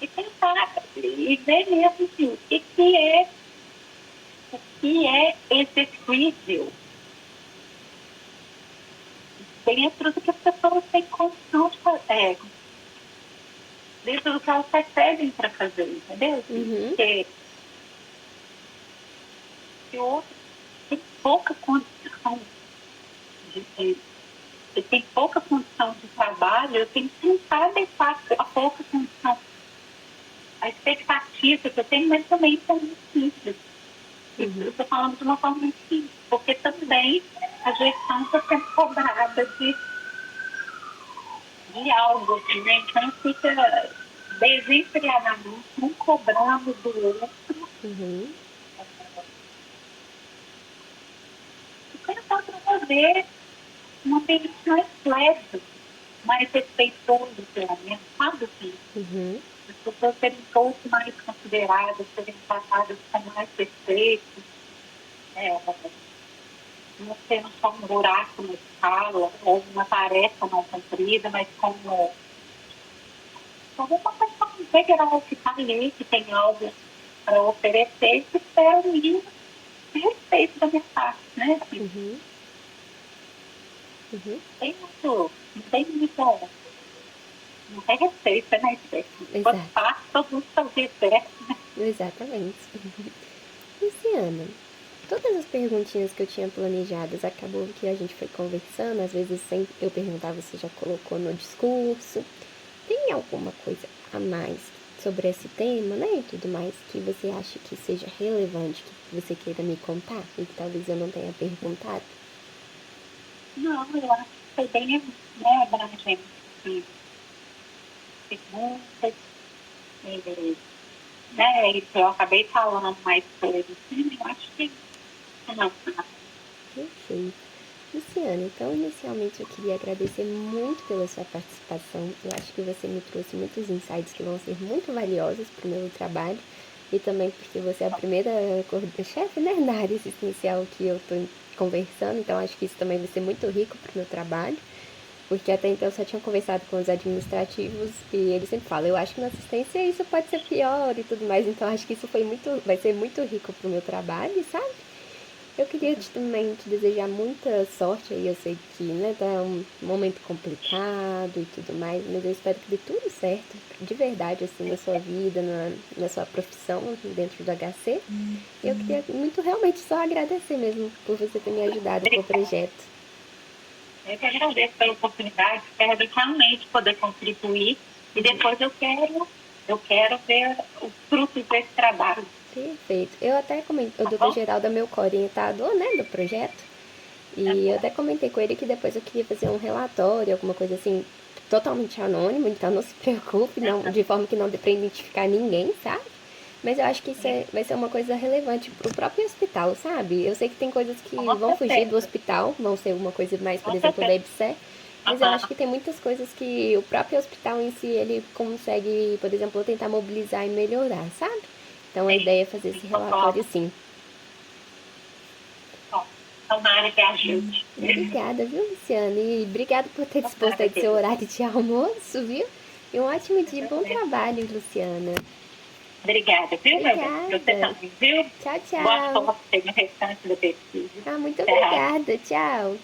Speaker 2: e pensar, e ver mesmo assim, o que é execuível dentro do que as pessoas têm condição de fazer, dentro do que elas recebem para fazer, entendeu? Assim,
Speaker 1: Uhum.
Speaker 2: porque se o outro tem pouca condição tem pouca condição de trabalho, eu tenho que tentar adequar a pouca condição a expectativa que eu tenho, mas também são muito simples. Eu estou falando de uma forma muito simples, porque também a gestão está sendo cobrada de algo, assim, né? Então fica desenfreadamente um cobrando do outro
Speaker 1: Uhum.
Speaker 2: e tentar promover uma ambiente mais leve, mais respeitoso, pelo menos, sabe assim?
Speaker 1: Uhum.
Speaker 2: As pessoas serem um pouco mais consideradas, serem tratadas com mais respeito, é, não sendo só um buraco na escala ou uma tarefa não cumprida, mas como uma pessoa integral que está ali, que tem algo para oferecer e que espera o mínimo de respeito da minha parte, né? Assim,
Speaker 1: Uhum. Uhum.
Speaker 2: não tem muito, não tem respeito, né? Quando
Speaker 1: Exato.
Speaker 2: faz, todo mundo fazia certo, né?
Speaker 1: Exatamente. Luciana, todas as perguntinhas que eu tinha planejadas, acabou que a gente foi conversando, às vezes sem eu perguntar, você já colocou no discurso. Tem alguma coisa a mais sobre esse tema, né, e tudo mais, que você acha que seja relevante, que você queira me contar e que talvez eu não tenha perguntado?
Speaker 2: Não, eu acho que foi bem, né, abrangente, assim, perguntas, né, e eu acabei falando mais coisas, assim, eu acho que não,
Speaker 1: Perfeito. Luciana, então inicialmente eu queria agradecer muito pela sua participação. Eu acho que você me trouxe muitos insights que vão ser muito valiosos para o meu trabalho e também porque você é a primeira chefe, né, na área assistencial que eu estou conversando, então acho que isso também vai ser muito rico para o meu trabalho, porque até então eu só tinha conversado com os administrativos e eles sempre falam, eu acho que na assistência isso pode ser pior e tudo mais, então acho que isso vai ser muito rico para o meu trabalho, sabe? Eu queria também te desejar muita sorte aí, eu sei que, né, tá um momento complicado e tudo mais, mas eu espero que dê tudo certo, de verdade, assim, na sua vida, na sua profissão dentro do HC. E eu queria muito realmente só agradecer mesmo por você ter me ajudado com o projeto.
Speaker 2: eu que agradeço pela oportunidade, espero realmente poder contribuir e depois eu quero ver os frutos desse trabalho,
Speaker 1: Perfeito. Eu até comentei, o
Speaker 2: tá
Speaker 1: doutor
Speaker 2: bom?
Speaker 1: Geraldo é meu coorientador, né, do projeto. E eu até comentei com ele que depois eu queria fazer um relatório, alguma coisa assim, totalmente anônimo, então não se preocupe, não, de forma que não dê pra identificar ninguém, sabe? Mas eu acho que vai ser uma coisa relevante pro próprio hospital, sabe? Eu sei que tem coisas que
Speaker 2: Com
Speaker 1: vão fugir do
Speaker 2: certeza,
Speaker 1: hospital, vão ser uma coisa mais, por
Speaker 2: com
Speaker 1: exemplo, da
Speaker 2: certeza.
Speaker 1: EBSER, mas eu acho que tem muitas coisas que o próprio hospital em si, ele consegue, por exemplo, tentar mobilizar e melhorar, sabe? Então a ideia é fazer esse relatório sim.
Speaker 2: Tomara que ajude.
Speaker 1: Obrigada, viu, Luciana? E obrigada por ter disposto
Speaker 2: Tomara
Speaker 1: aí do
Speaker 2: que
Speaker 1: seu
Speaker 2: ajude.
Speaker 1: horário de almoço, viu? E um ótimo dia, bom trabalho, Luciana.
Speaker 2: Obrigada, viu, meu bem? Você
Speaker 1: Obrigada.
Speaker 2: também, viu?
Speaker 1: Tchau,
Speaker 2: Boa
Speaker 1: tchau.
Speaker 2: sorte no restante da pesquisa.
Speaker 1: Ah, muito
Speaker 2: Tchau.
Speaker 1: obrigada. Tchau.